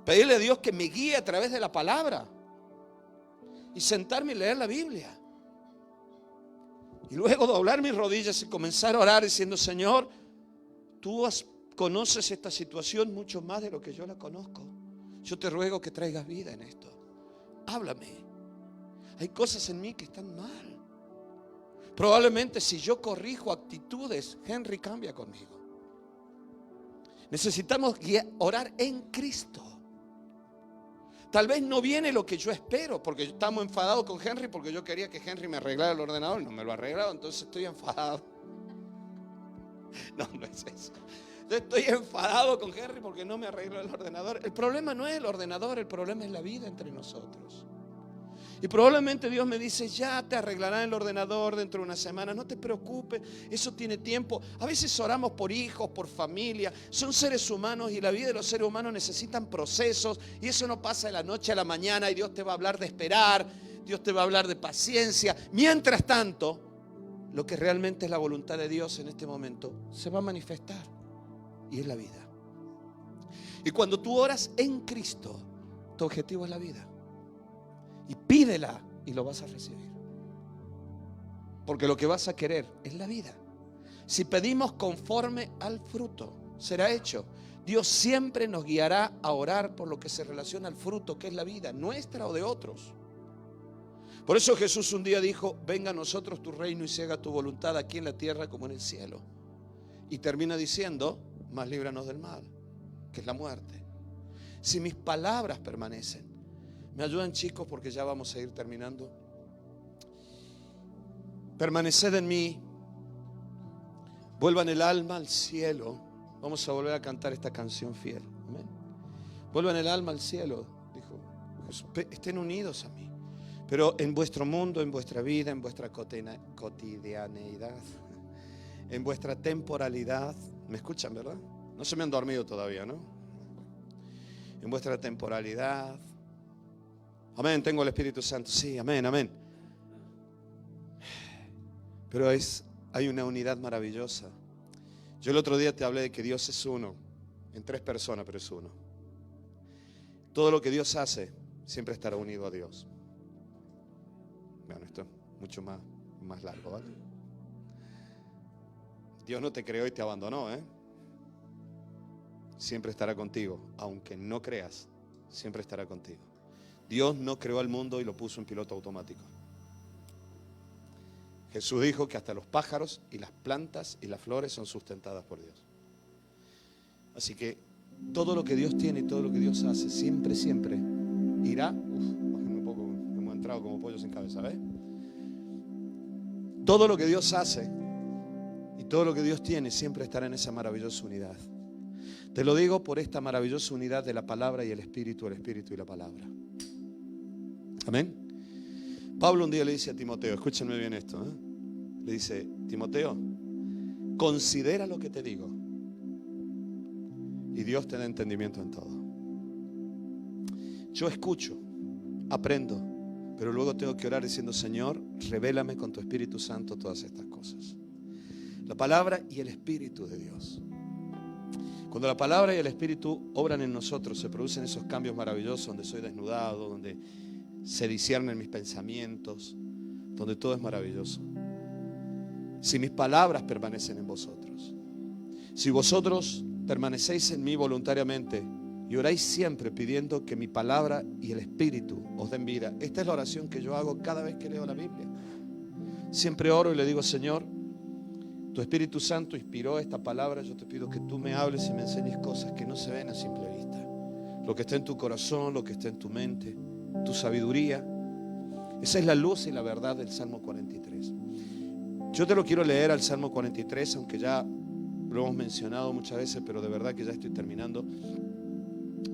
Pedirle a Dios que me guíe a través de la palabra y sentarme y leer la Biblia. Y luego doblar mis rodillas y comenzar a orar diciendo, Señor, tú conoces esta situación mucho más de lo que yo la conozco. Yo te ruego que traigas vida en esto. Háblame. Hay cosas en mí que están mal. Probablemente si yo corrijo actitudes, Henry cambia conmigo. Necesitamos orar en Cristo. Tal vez no viene lo que yo espero, porque estamos enfadados con Henry porque yo quería que Henry me arreglara el ordenador y no me lo ha arreglado, entonces estoy enfadado. No, no es eso. Yo estoy enfadado con Henry porque no me arregló el ordenador. El problema no es el ordenador, el problema es la vida entre nosotros. Y probablemente Dios me dice, ya te arreglará el ordenador dentro de una semana, no te preocupes, eso tiene tiempo. A veces oramos por hijos, por familia, son seres humanos y la vida de los seres humanos necesitan procesos y eso no pasa de la noche a la mañana y Dios te va a hablar de esperar, Dios te va a hablar de paciencia. Mientras tanto, lo que realmente es la voluntad de Dios en este momento se va a manifestar y es la vida. Y cuando tú oras en Cristo, tu objetivo es la vida. Y pídela y lo vas a recibir. Porque lo que vas a querer es la vida. Si pedimos conforme al fruto, será hecho. Dios siempre nos guiará a orar por lo que se relaciona al fruto, que es la vida, nuestra o de otros. Por eso Jesús un día dijo, venga a nosotros tu reino y se haga tu voluntad aquí en la tierra como en el cielo. Y termina diciendo, mas líbranos del mal, que es la muerte. Si mis palabras permanecen. ¿Me ayudan, chicos? Porque ya vamos a ir terminando. Permaneced en mí. Vuelvan el alma al cielo. Vamos a volver a cantar esta canción fiel. Amén. Vuelvan el alma al cielo, dijo Jesús. Estén unidos a mí. Pero en vuestro mundo, en vuestra vida, en vuestra cotidianeidad, en vuestra temporalidad. ¿Me escuchan, verdad? No se me han dormido todavía, ¿no? En vuestra temporalidad. Amén, tengo el Espíritu Santo. Sí, amén, amén. Pero hay una unidad maravillosa. Yo el otro día te hablé de que Dios es uno, en tres personas, pero es uno. Todo lo que Dios hace siempre estará unido a Dios. Bueno, esto es mucho más largo, ¿vale? Dios no te creó y te abandonó, ¿eh? Siempre estará contigo, aunque no creas, siempre estará contigo. Dios no creó al mundo y lo puso en piloto automático. Jesús dijo que hasta los pájaros y las plantas y las flores son sustentadas por Dios. Así que todo lo que Dios tiene y todo lo que Dios hace, siempre, siempre irá. Bájenme un poco, hemos entrado como pollos sin cabeza, ¿ves? Todo lo que Dios hace y todo lo que Dios tiene siempre estará en esa maravillosa unidad. Te lo digo por esta maravillosa unidad de la palabra y el espíritu y la palabra. Amén. Pablo un día le dice a Timoteo, escúchenme bien esto, ¿eh? Le dice, Timoteo, considera lo que te digo y Dios te da entendimiento en todo. Yo escucho, aprendo, pero luego tengo que orar diciendo, Señor, revélame con tu Espíritu Santo todas estas cosas. La palabra y el Espíritu de Dios. Cuando la palabra y el Espíritu obran en nosotros, se producen esos cambios maravillosos donde soy desnudado, donde se disciernen mis pensamientos, donde todo es maravilloso. Si mis palabras permanecen en vosotros, si vosotros permanecéis en mí voluntariamente y oráis siempre pidiendo que mi palabra y el Espíritu os den vida. Esta es la oración que yo hago cada vez que leo la Biblia. Siempre oro y le digo, Señor, tu Espíritu Santo inspiró esta palabra, yo te pido que tú me hables y me enseñes cosas que no se ven a simple vista. Lo que está en tu corazón, lo que está en tu mente, tu sabiduría, Esa es la luz y la verdad del Salmo 43. Yo te lo quiero leer al Salmo 43, aunque ya lo hemos mencionado muchas veces, pero de verdad que ya estoy terminando.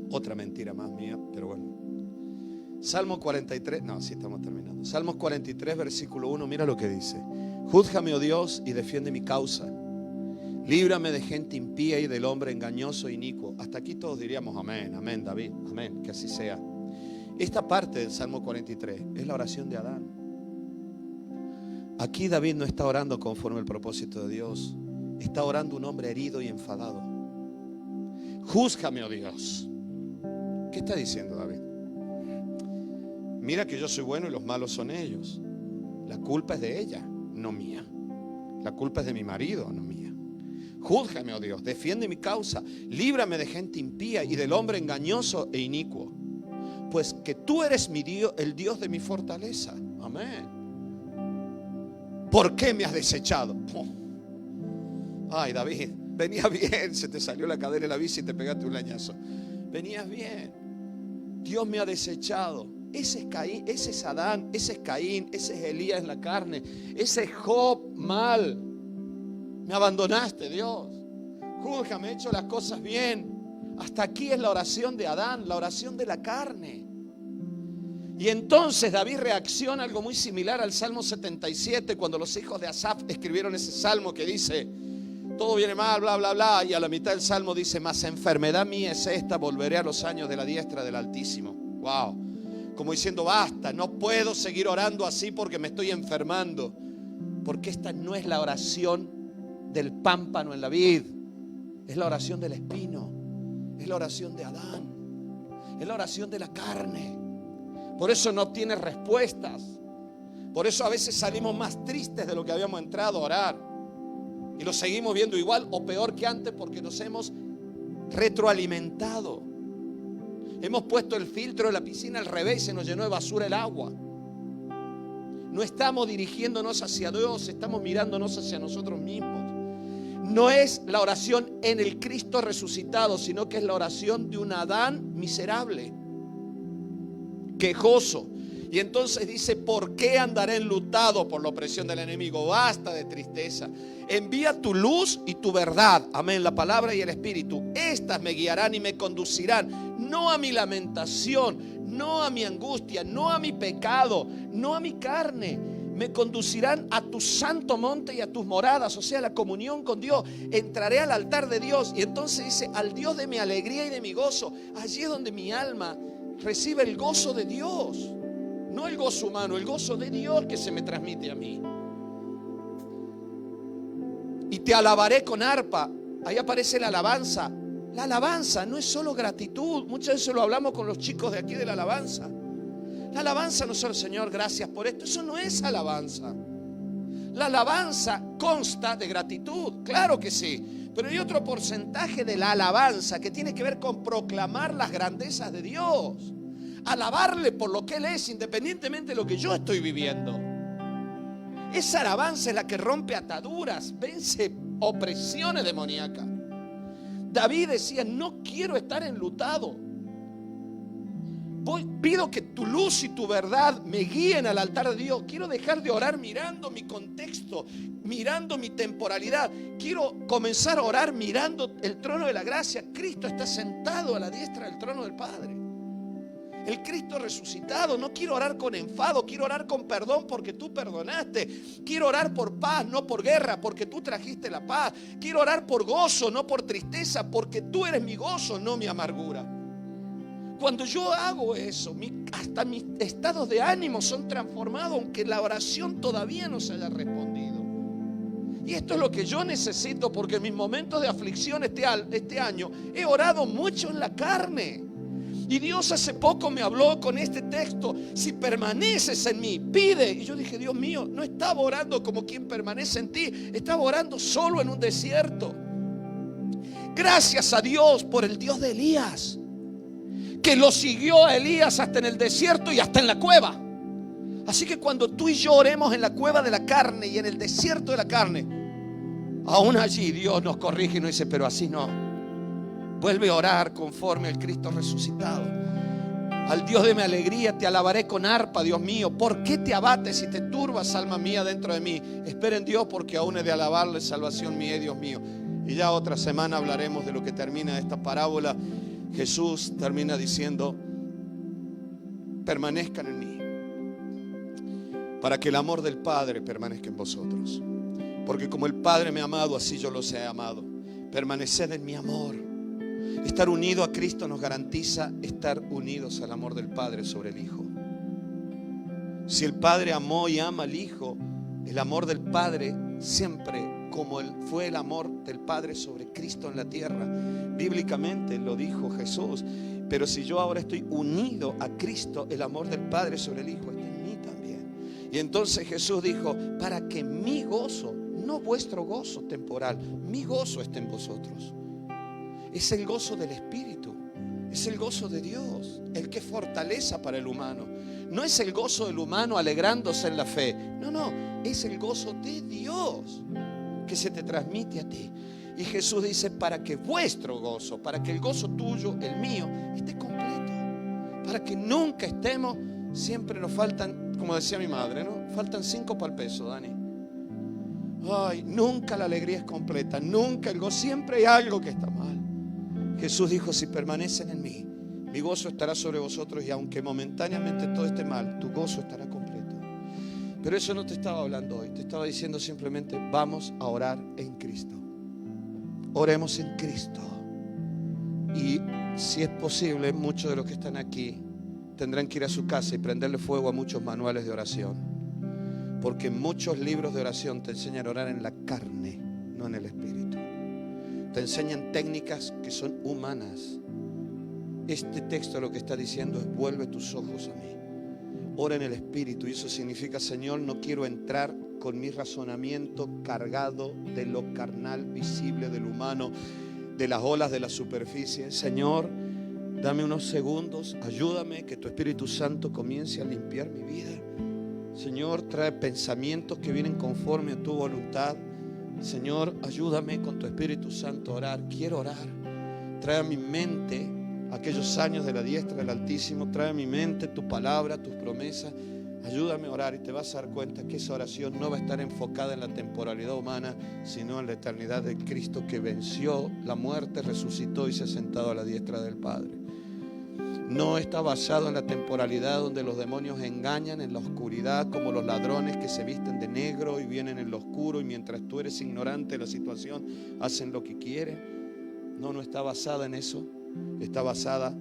Otra mentira más mía, pero bueno. Salmo 43, no, sí estamos terminando. Salmos 43, versículo 1, mira lo que dice. Júzgame, oh Dios, y defiende mi causa. Líbrame de gente impía y del hombre engañoso e inicuo. Hasta aquí todos diríamos amén, amén, David, amén, que así sea. Esta parte del Salmo 43 es la oración de Adán. Aquí David no está orando conforme al propósito de Dios. Está orando un hombre herido y enfadado. Júzgame, oh Dios. ¿Qué está diciendo David? Mira que yo soy bueno y los malos son ellos. La culpa es de ella, no mía. La culpa es de mi marido, no mía. Júzgame, oh Dios, defiende mi causa. Líbrame de gente impía y del hombre engañoso e inicuo. Pues que tú eres mi Dios, el Dios de mi fortaleza. Amén. ¿Por qué me has desechado? Ay, David, venías bien. Se te salió la cadena de la bici y te pegaste un lañazo. Venías bien. Dios me ha desechado. Ese es Caín, ese es Adán, ese es Caín, ese es Elías en la carne, ese es Job mal. Me abandonaste, Dios. Júzgame, he hecho las cosas bien. Hasta aquí es la oración de Adán, la oración de la carne. Y entonces David reacciona algo muy similar al Salmo 77, cuando los hijos de Asaf escribieron ese salmo que dice: todo viene mal, bla, bla, bla. Y a la mitad del salmo dice: mas enfermedad mía es esta, volveré a los años de la diestra del Altísimo. Wow. Como diciendo: basta, no puedo seguir orando así porque me estoy enfermando. Porque esta no es la oración del pámpano en la vid. Es la oración del espino. Es la oración de Adán. Es la oración de la carne. Por eso no obtiene respuestas. Por eso a veces salimos más tristes de lo que habíamos entrado a orar. Y lo seguimos viendo igual o peor que antes porque nos hemos retroalimentado. Hemos puesto el filtro de la piscina al revés y se nos llenó de basura el agua. No estamos dirigiéndonos hacia Dios, estamos mirándonos hacia nosotros mismos. No es la oración en el Cristo resucitado, sino que es la oración de un Adán miserable, quejoso. Y entonces dice: ¿por qué andaré enlutado por la opresión del enemigo? Basta de tristeza. Envía tu luz y tu verdad. Amén. La palabra y el espíritu. Estas me guiarán y me conducirán. No a mi lamentación, no a mi angustia, no a mi pecado, no a mi carne. Me conducirán a tu santo monte y a tus moradas, o sea, la comunión con Dios. Entraré al altar de Dios. Y entonces dice: al Dios de mi alegría y de mi gozo. Allí es donde mi alma recibe el gozo de Dios. No el gozo humano, el gozo de Dios que se me transmite a mí. Y te alabaré con arpa. Ahí aparece la alabanza. La alabanza no es solo gratitud. Muchas veces lo hablamos con los chicos de aquí de la alabanza. La alabanza no es solo: Señor, gracias por esto. Eso no es alabanza. La alabanza consta de gratitud, claro que sí. Pero hay otro porcentaje de la alabanza que tiene que ver con proclamar las grandezas de Dios. Alabarle por lo que Él es, independientemente de lo que yo estoy viviendo. Esa alabanza es la que rompe ataduras, vence opresiones demoníacas. David decía: no quiero estar enlutado. Pido que tu luz y tu verdad me guíen al altar de Dios. Quiero dejar de orar mirando mi contexto, mirando mi temporalidad. Quiero comenzar a orar mirando el trono de la gracia. Cristo está sentado a la diestra del trono del Padre. El Cristo resucitado. No quiero orar con enfado, quiero orar con perdón porque tú perdonaste. Quiero orar por paz, no por guerra, porque tú trajiste la paz. Quiero orar por gozo, no por tristeza, porque tú eres mi gozo, no mi amargura. Cuando yo hago eso, hasta mis estados de ánimo son transformados, aunque la oración todavía no se haya respondido. Y esto es lo que yo necesito, porque en mis momentos de aflicción este año he orado mucho en la carne. Y Dios hace poco me habló con este texto: si permaneces en mí, pide. Y yo dije: Dios mío, no estaba orando como quien permanece en ti, estaba orando solo en un desierto. Gracias a Dios por el Dios de Elías, que lo siguió a Elías hasta en el desierto y hasta en la cueva. Así que cuando tú y yo oremos en la cueva de la carne y en el desierto de la carne, aún allí Dios nos corrige y nos dice: pero así no. Vuelve a orar conforme al Cristo resucitado. Al Dios de mi alegría te alabaré con arpa, Dios mío. ¿Por qué te abates y te turbas, alma mía, dentro de mí? Espera en Dios, porque aún he de alabarle, salvación mía y Dios mío. Y ya otra semana hablaremos de lo que termina esta parábola. Jesús termina diciendo: permanezcan en mí, para que el amor del Padre permanezca en vosotros. Porque como el Padre me ha amado, así yo los he amado. Permaneced en mi amor. Estar unido a Cristo nos garantiza estar unidos al amor del Padre sobre el Hijo. Si el Padre amó y ama al Hijo, el amor del Padre siempre, como fue el amor del Padre sobre Cristo en la tierra, bíblicamente lo dijo Jesús. Pero si yo ahora estoy unido a Cristo, el amor del Padre sobre el Hijo está en mí también. Y entonces Jesús dijo: para que mi gozo, no vuestro gozo temporal, mi gozo esté en vosotros. Es el gozo del Espíritu, es el gozo de Dios, el que fortaleza para el humano. No es el gozo del humano alegrándose en la fe, no, es el gozo de Dios que se te transmite a ti. Y Jesús dice: para que vuestro gozo, para que el gozo tuyo, el mío, esté completo, para que nunca estemos, siempre nos faltan, como decía mi madre, ¿no? Faltan 5 para el peso, Dani. Ay, nunca la alegría es completa, nunca el gozo, siempre hay algo que está mal. Jesús dijo: si permanecen en mí, mi gozo estará sobre vosotros, y aunque momentáneamente todo esté mal, tu gozo estará completo. Pero eso no te estaba hablando hoy, te estaba diciendo simplemente: vamos a orar en Cristo. Oremos en Cristo. Y si es posible, muchos de los que están aquí tendrán que ir a su casa y prenderle fuego a muchos manuales de oración, porque muchos libros de oración te enseñan a orar en la carne, no en el espíritu. Te enseñan técnicas que son humanas. Este texto lo que está diciendo es: vuelve tus ojos a mí, ora en el espíritu. Y eso significa: Señor, no quiero entrar con mi razonamiento cargado de lo carnal, visible, del humano, de las olas de la superficie. Señor, dame unos segundos, ayúdame, que tu Espíritu Santo comience a limpiar mi vida. Señor, trae pensamientos que vienen conforme a tu voluntad. Señor, ayúdame con tu Espíritu Santo a orar. Quiero orar. Trae a mi mente aquellos años de la diestra del Altísimo. Trae a mi mente tu palabra, tus promesas. Ayúdame a orar, y te vas a dar cuenta que esa oración no va a estar enfocada en la temporalidad humana, sino en la eternidad de Cristo, que venció la muerte, resucitó y se ha sentado a la diestra del Padre. No está basado en la temporalidad, donde los demonios engañan en la oscuridad, como los ladrones que se visten de negro y vienen en lo oscuro, y mientras tú eres ignorante de la situación, hacen lo que quieren. No está basada en eso. Está basada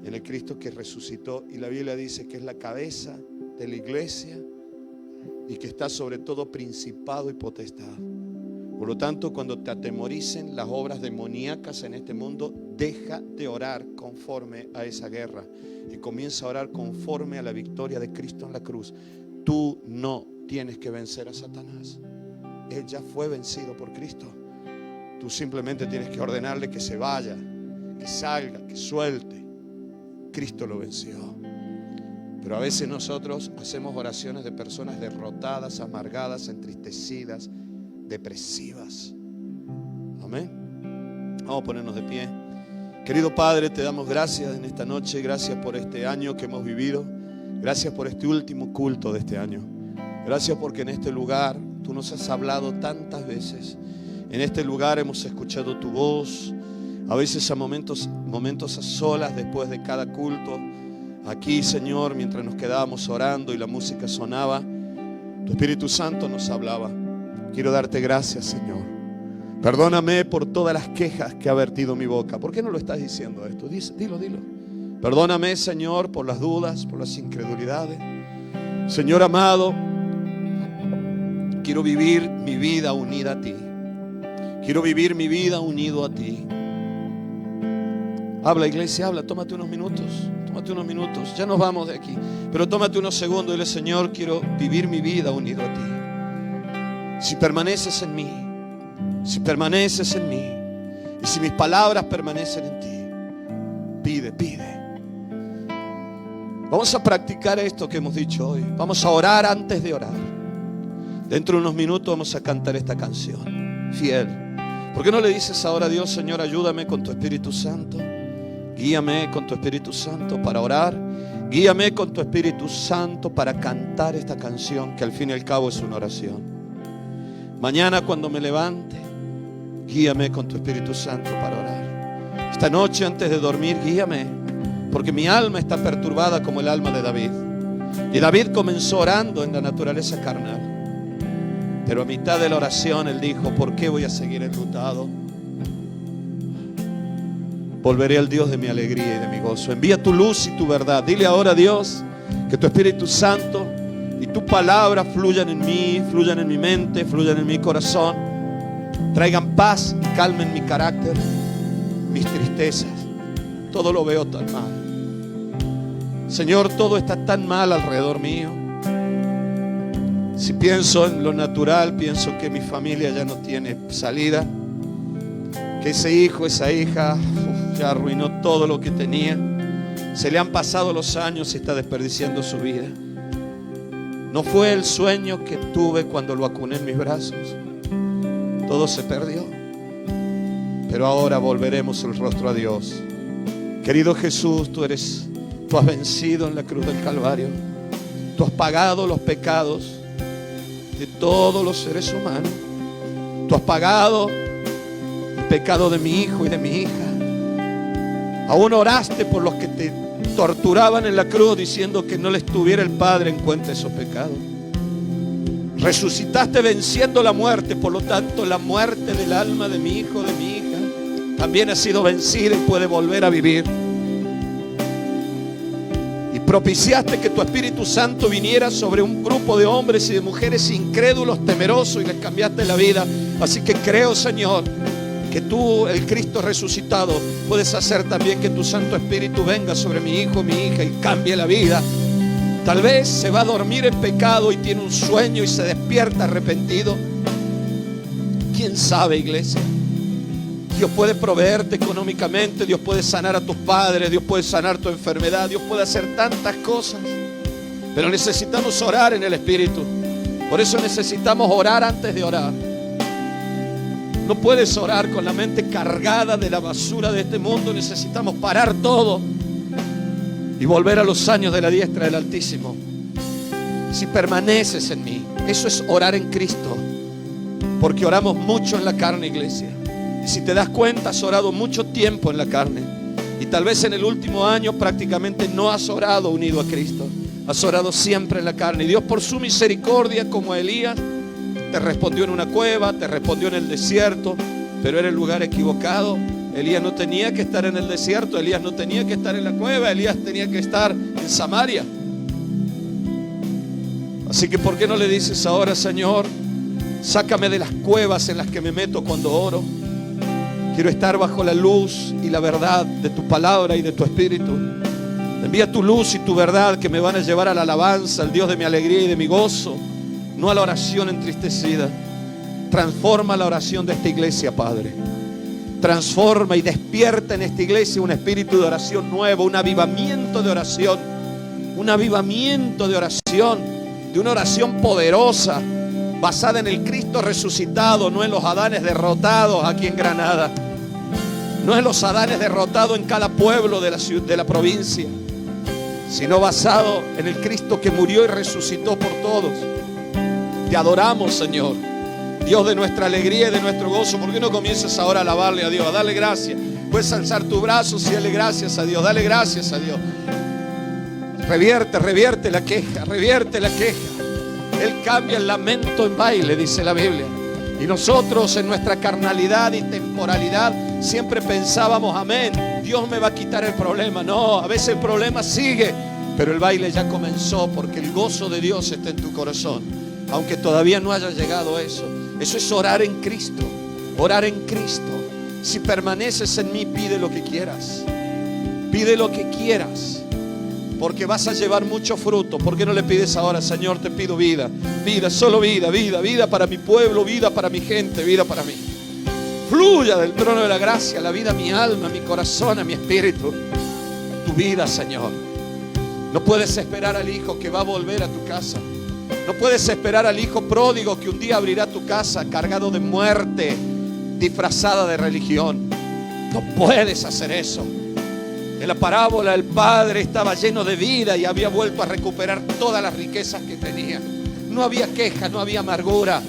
en el Cristo que resucitó, y la Biblia dice que es la cabeza de la iglesia y que está sobre todo principado y potestad. Por lo tanto, cuando te atemoricen las obras demoníacas en este mundo, deja de orar conforme a esa guerra y comienza a orar conforme a la victoria de Cristo en la cruz. Tú no tienes que vencer a Satanás. Él ya fue vencido por Cristo. Tú simplemente tienes que ordenarle que se vaya, que salga, que suelte. Cristo lo venció. Pero a veces nosotros hacemos oraciones de personas derrotadas, amargadas, entristecidas, depresivas. Amén. Vamos a ponernos de pie. Querido Padre, te damos gracias en esta noche. Gracias por este año que hemos vivido. Gracias por este último culto de este año. Gracias porque en este lugar tú nos has hablado tantas veces. En este lugar hemos escuchado tu voz. A veces a momentos a solas después de cada culto. Aquí, Señor, mientras nos quedábamos orando y la música sonaba, tu Espíritu Santo nos hablaba. Quiero darte gracias, Señor. Perdóname por todas las quejas que ha vertido mi boca. ¿Por qué no lo estás diciendo esto? Dilo. Perdóname, Señor, por las dudas, por las incredulidades. Señor amado, quiero vivir mi vida unida a ti. Quiero vivir mi vida unido a ti. Habla, iglesia, habla. Tómate unos minutos. Ya nos vamos de aquí. Pero tómate unos segundos y dile: Señor, quiero vivir mi vida unido a ti. Si permaneces en mí, y si mis palabras permanecen en ti, pide. Vamos a practicar esto que hemos dicho hoy. Vamos a orar antes de orar. Dentro de unos minutos vamos a cantar esta canción, Fiel. ¿Por qué no le dices ahora a Dios: Señor, ayúdame con tu Espíritu Santo? Guíame con tu Espíritu Santo para orar. Guíame con tu Espíritu Santo para cantar esta canción, que al fin y al cabo es una oración. Mañana cuando me levante, guíame con tu Espíritu Santo para orar. Esta noche antes de dormir, guíame, porque mi alma está perturbada como el alma de David. Y David comenzó orando en la naturaleza carnal, pero a mitad de la oración él dijo: ¿por qué voy a seguir enlutado? Volveré al Dios de mi alegría y de mi gozo. Envía tu luz y tu verdad. Dile ahora a Dios que tu Espíritu Santo y tu palabra fluyan en mí, fluyan en mi mente, fluyan en mi corazón, traigan paz y calmen mi carácter, mis tristezas. Todo lo veo tan mal. Señor, todo está tan mal alrededor mío. Si pienso en lo natural, pienso que mi familia ya no tiene salida, que ese hijo, esa hija ya arruinó todo lo que tenía. Se le han pasado los años y está desperdiciando su vida. No fue el sueño que tuve cuando lo acuné en mis brazos. Todo se perdió. Pero ahora volveremos el rostro a Dios. Querido Jesús, tú has vencido en la cruz del Calvario. Tú has pagado los pecados de todos los seres humanos. Tú has pagado el pecado de mi hijo y de mi hija. Aún oraste por los que te torturaban en la cruz, diciendo que no les tuviera el Padre en cuenta esos pecados. Resucitaste venciendo la muerte. Por lo tanto, la muerte del alma de mi hijo, de mi hija, también ha sido vencida y puede volver a vivir. Y propiciaste que tu Espíritu Santo viniera sobre un grupo de hombres y de mujeres incrédulos, temerosos, y les cambiaste la vida. Así que creo, Señor, que tú, el Cristo resucitado, puedes hacer también que tu Santo Espíritu venga sobre mi hijo, mi hija, y cambie la vida. Tal vez se va a dormir en pecado y tiene un sueño y se despierta arrepentido. ¿Quién sabe, iglesia? Dios puede proveerte económicamente, Dios puede sanar a tus padres, Dios puede sanar tu enfermedad, Dios puede hacer tantas cosas. Pero necesitamos orar en el Espíritu. Por eso necesitamos orar antes de orar. No puedes orar con la mente cargada de la basura de este mundo. Necesitamos parar todo y volver a los años de la diestra del Altísimo. Si permaneces en mí, eso es orar en Cristo. Porque oramos mucho en la carne, iglesia. Y si te das cuenta, has orado mucho tiempo en la carne. Y tal vez en el último año prácticamente no has orado unido a Cristo. Has orado siempre en la carne. Y Dios, por su misericordia, como a Elías, te respondió en una cueva, te respondió en el desierto, pero era el lugar equivocado. Elías no tenía que estar en el desierto, Elías no tenía que estar en la cueva, Elías tenía que estar en Samaria. Así que ¿por qué no le dices ahora: Señor, sácame de las cuevas en las que me meto cuando oro? Quiero estar bajo la luz y la verdad de tu palabra y de tu Espíritu. Envía tu luz y tu verdad que me van a llevar a la alabanza, al Dios de mi alegría y de mi gozo, no a la oración entristecida. Transforma la oración de esta iglesia, Padre. Transforma y despierta en esta iglesia un espíritu de oración nuevo, un avivamiento de oración, un avivamiento de oración, de una oración poderosa, basada en el Cristo resucitado, no en los Adanes derrotados aquí en Granada, no en los Adanes derrotados en cada pueblo de la provincia, sino basado en el Cristo que murió y resucitó por todos. Te adoramos, Señor, Dios de nuestra alegría y de nuestro gozo. ¿Por qué no comienzas ahora a alabarle a Dios, a darle gracias? Puedes alzar tus brazos y darle gracias a Dios. Dale gracias a Dios. Revierte la queja, revierte la queja. Él cambia el lamento en baile, dice la Biblia. Y nosotros en nuestra carnalidad y temporalidad siempre pensábamos: amén, Dios me va a quitar el problema. No, a veces el problema sigue, pero el baile ya comenzó, porque el gozo de Dios está en tu corazón. Aunque todavía no haya llegado eso. Eso es orar en Cristo. Orar en Cristo. Si permaneces en mí, pide lo que quieras. Pide lo que quieras, porque vas a llevar mucho fruto. ¿Por qué no le pides ahora: Señor, te pido vida? Vida, solo vida, vida, vida para mi pueblo, vida para mi gente, vida para mí. Fluya del trono de la gracia la vida a mi alma, a mi corazón, a mi espíritu. Tu vida, Señor. No puedes esperar al hijo que va a volver a tu casa. No puedes esperar al hijo pródigo que un día abrirá tu casa cargado de muerte, disfrazada de religión. No puedes hacer eso. En la parábola el padre estaba lleno de vida y había vuelto a recuperar todas las riquezas que tenía. No había queja, no había amargura,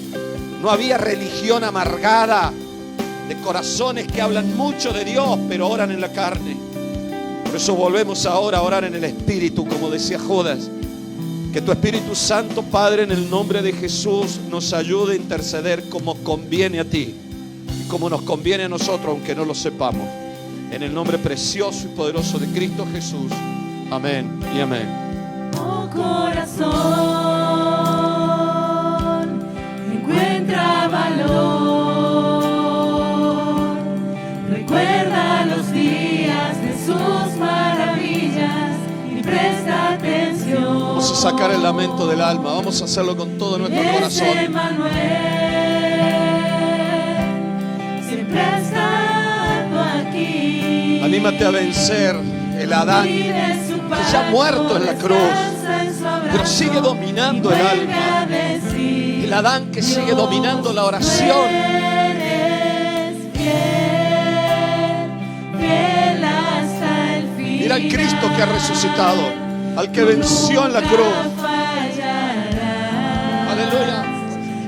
no había religión amargada de corazones que hablan mucho de Dios pero oran en la carne. Por eso volvemos ahora a orar en el Espíritu, como decía Judas. Que tu Espíritu Santo, Padre, en el nombre de Jesús, nos ayude a interceder como conviene a ti y como nos conviene a nosotros, aunque no lo sepamos. En el nombre precioso y poderoso de Cristo Jesús. Amén y amén. Oh corazón, encuentra valor. Recuerda los días de sus maravillas y presta atención. Vamos a sacar el lamento del alma. Vamos a hacerlo con todo nuestro corazón. Emmanuel, siempre ha estado aquí. Anímate a vencer el Adán que ya ha muerto en la cruz, pero sigue dominando el alma. El Adán que sigue dominando la oración. Mira al Cristo que ha resucitado, al que venció en la cruz. Aleluya.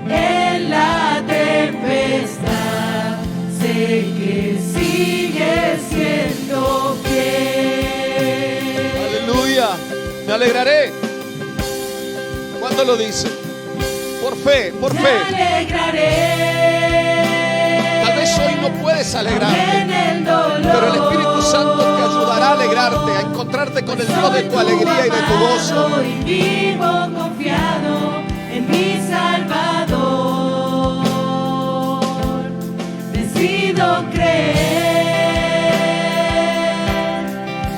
En la tempestad sé que sigue siendo fiel. Aleluya. Me alegraré. ¿Cuándo lo dice? Por fe, por fe. Me alegraré. Tal vez hoy no puedes alegrarte, En el dolor. pero el Espíritu Santo te ayudará a alegrarte, a encontrarte con el Dios de tu alegría y de tu gozo. Y vivo confiado en mi Salvador. Decido creer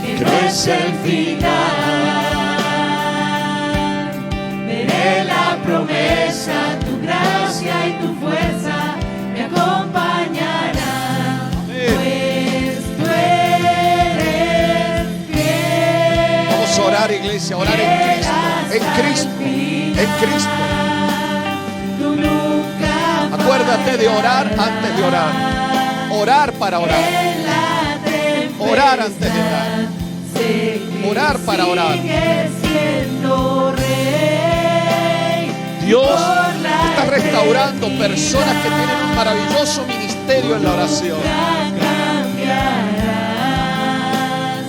que no es el final. Veré la promesa, tu gracia y tu fuerza me acompañarán. Pues tú eres fiel. Vamos a orar, iglesia, a orar en Cristo, en Cristo, en Cristo. Tú nunca Acuérdate de orar antes de orar. Orar para orar. en la tempestad, Orar antes de orar. sé que Orar para orar. sigues siendo rey. Dios Por la está restaurando personas que tienen un maravilloso ministerio en la oración. Cambiarás.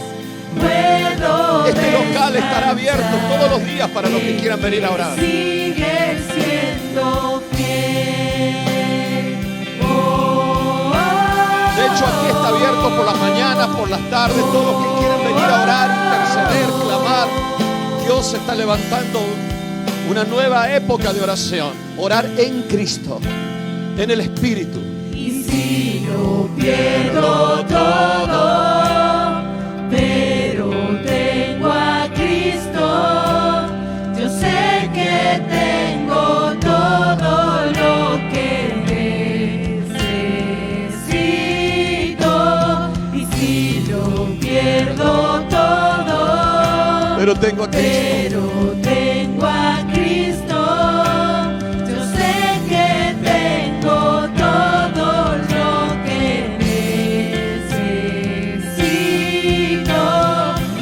Puedo Este local estará abierto todos los días para los que quieran venir a orar. Sigue siendo fiel. Oh, De hecho, aquí está abierto por las mañanas, por las tardes, todos los que quieran venir a orar, interceder, clamar. Dios está levantando una nueva época de oración. Orar en Cristo, en el Espíritu. y si no pierdo todo, pero tengo a Cristo, yo sé que tengo todo lo que necesito. Y si lo pierdo todo, Pero tengo a Cristo. pero tengo a Cristo, yo sé que tengo todo lo que necesito.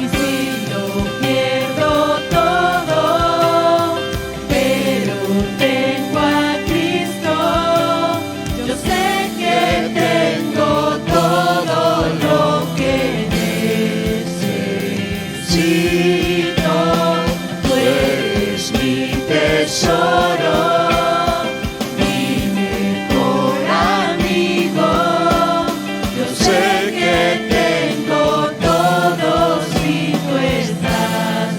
Y si lo pierdo todo, pero tengo a Cristo, yo sé que tengo todo lo que necesito. Tú eres mi tesoro, mi mejor amigo. Yo sé que tengo todo si tú estás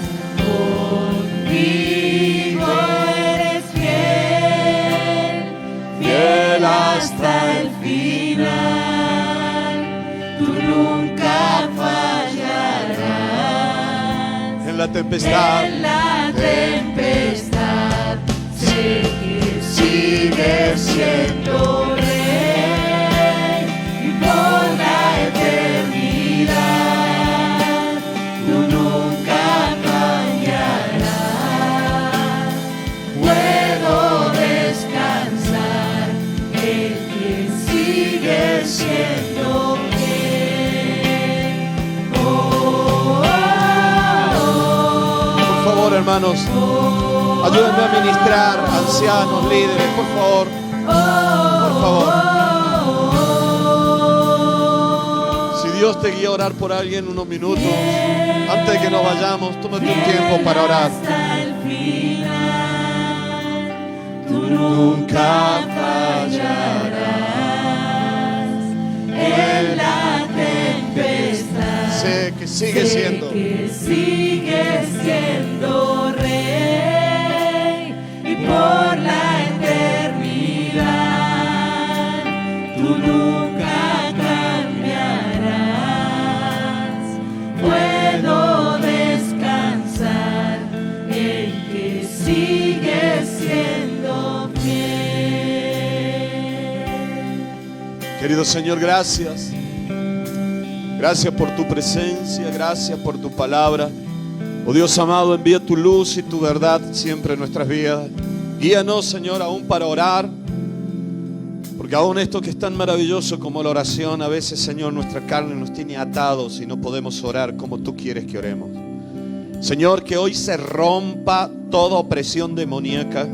conmigo. Eres fiel, fiel hasta el final. Tú nunca fallarás. En la tempestad. En la tempestad sé que sigues siendo rey. Y por la eternidad tú nunca fallarás. Puedo descansar en que sigues siendo fiel. Oh, hermanos. Ayúdenme a ministrar, ancianos, líderes, por favor. Por favor. Si Dios te guía a orar por alguien unos minutos, antes de que nos vayamos, tómate un tiempo para orar. Tú nunca fallarás en la tempestad. Sé que sigue siendo. Que sigue siendo rey y por la eternidad tú nunca cambiarás. Puedo descansar en que sigue siendo fiel. Querido Señor, gracias. Gracias por tu presencia, gracias por tu palabra. Oh Dios amado, envía tu luz y tu verdad siempre en nuestras vidas. Guíanos, Señor, aún para orar. Porque aún esto que es tan maravilloso como la oración, a veces, Señor, nuestra carne nos tiene atados y no podemos orar como tú quieres que oremos. Señor, que hoy se rompa toda opresión demoníaca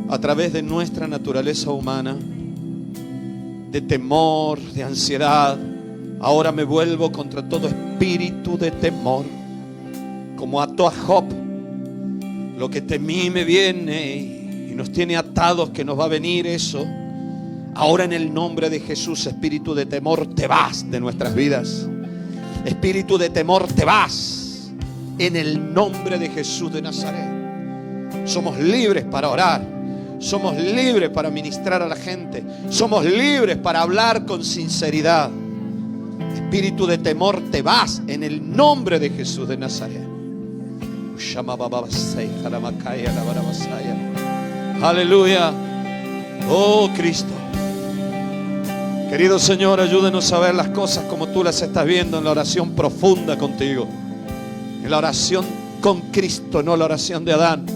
a través de nuestra naturaleza humana, de temor, de ansiedad. Ahora me vuelvo contra todo espíritu de temor, como ató a Job. Lo que temí me viene y nos tiene atados, que nos va a venir eso. Ahora en el nombre de Jesús, espíritu de temor, te vas de nuestras vidas. Espíritu de temor, te vas en el nombre de Jesús de Nazaret. Somos libres para orar. Somos libres para ministrar a la gente. Somos libres para hablar con sinceridad. Espíritu de temor, te vas en el nombre de Jesús de Nazaret. Aleluya. Oh Cristo. Querido Señor, ayúdenos a ver las cosas como tú las estás viendo en la oración profunda contigo. En la oración con Cristo, no la oración de Adán.